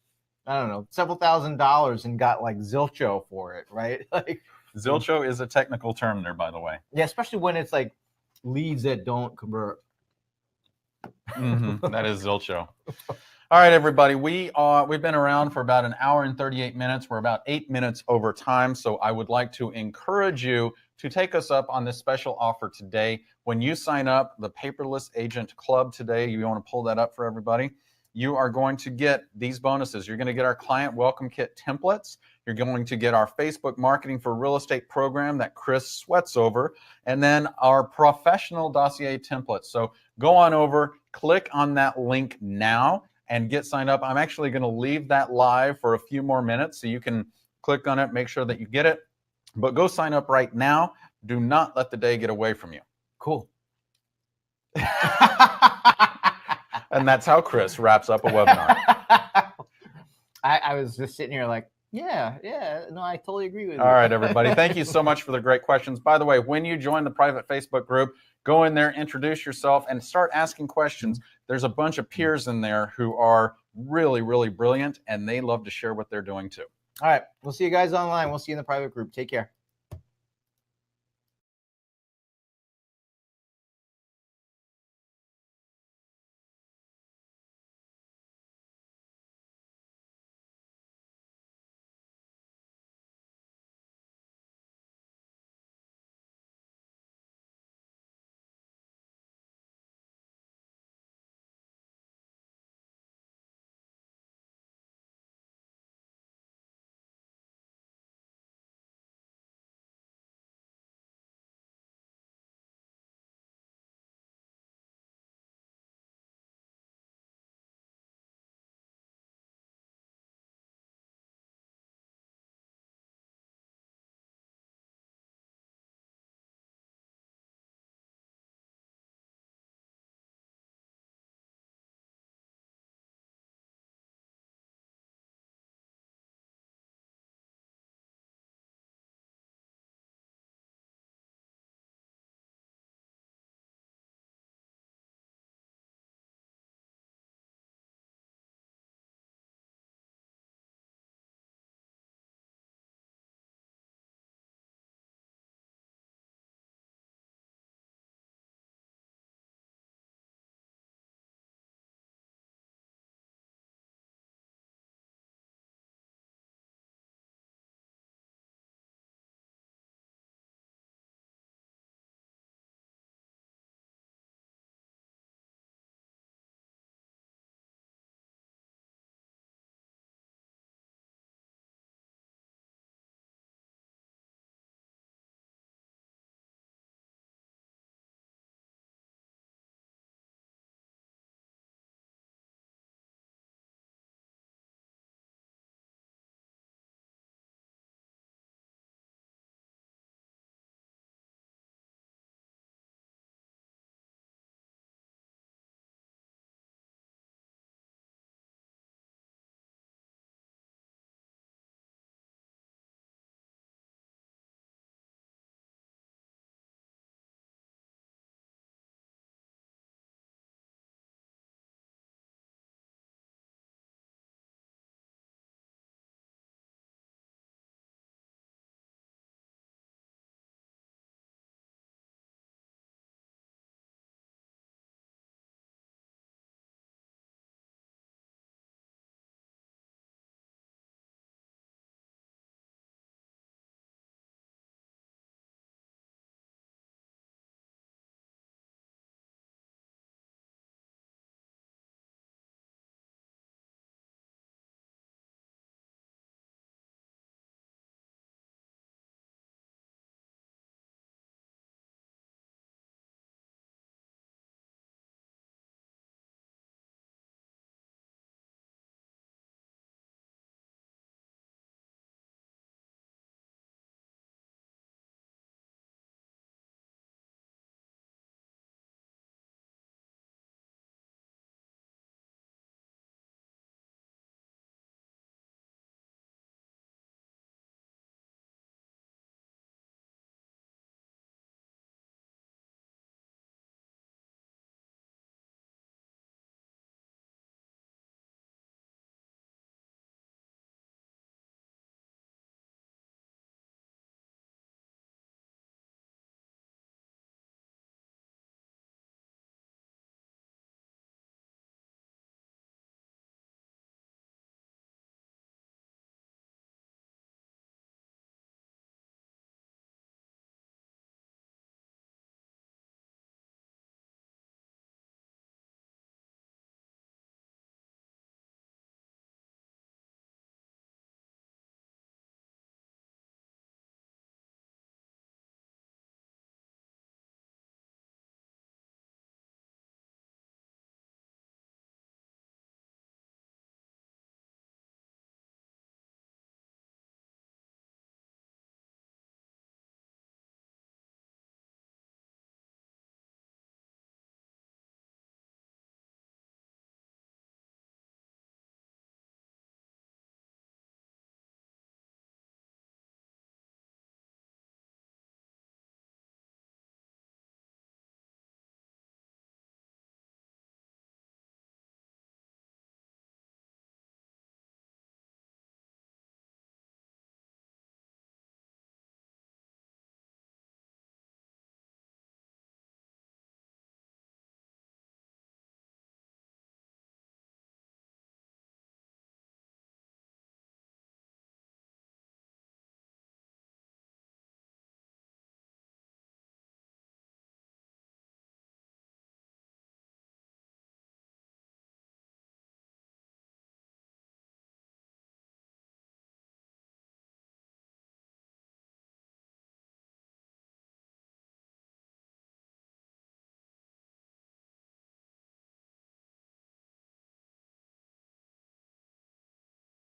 I don't know, several $1,000s and got like Zilcho for it, right? Like Zilcho is a technical term there, by the way. Yeah, especially when it's like leads that don't convert. That is Zilcho. All right, everybody. We've been around for about an hour and 38 minutes. We're about 8 minutes over time. So I would like to encourage you to take us up on this special offer today. When you sign up, the Paperless Agent Club today, you want to pull that up for everybody. You are going to get these bonuses. You're going to get our Client Welcome Kit templates. You're going to get our Facebook Marketing for Real Estate program that Chris sweats over, and then our professional dossier templates. So go on over, click on that link now, and get signed up. I'm actually going to leave that live for a few more minutes so you can click on it, make sure that you get it. But go sign up right now. Do not let the day get away from you. Cool. And that's how Chris wraps up a webinar. I was just sitting here like, yeah, no, I totally agree with you. All right, everybody. Thank you so much for the great questions. By the way, when you join the private Facebook group, go in there, introduce yourself, and start asking questions. There's a bunch of peers in there who are really, really brilliant, and they love to share what they're doing too. All right. We'll see you guys online. We'll see you in the private group. Take care.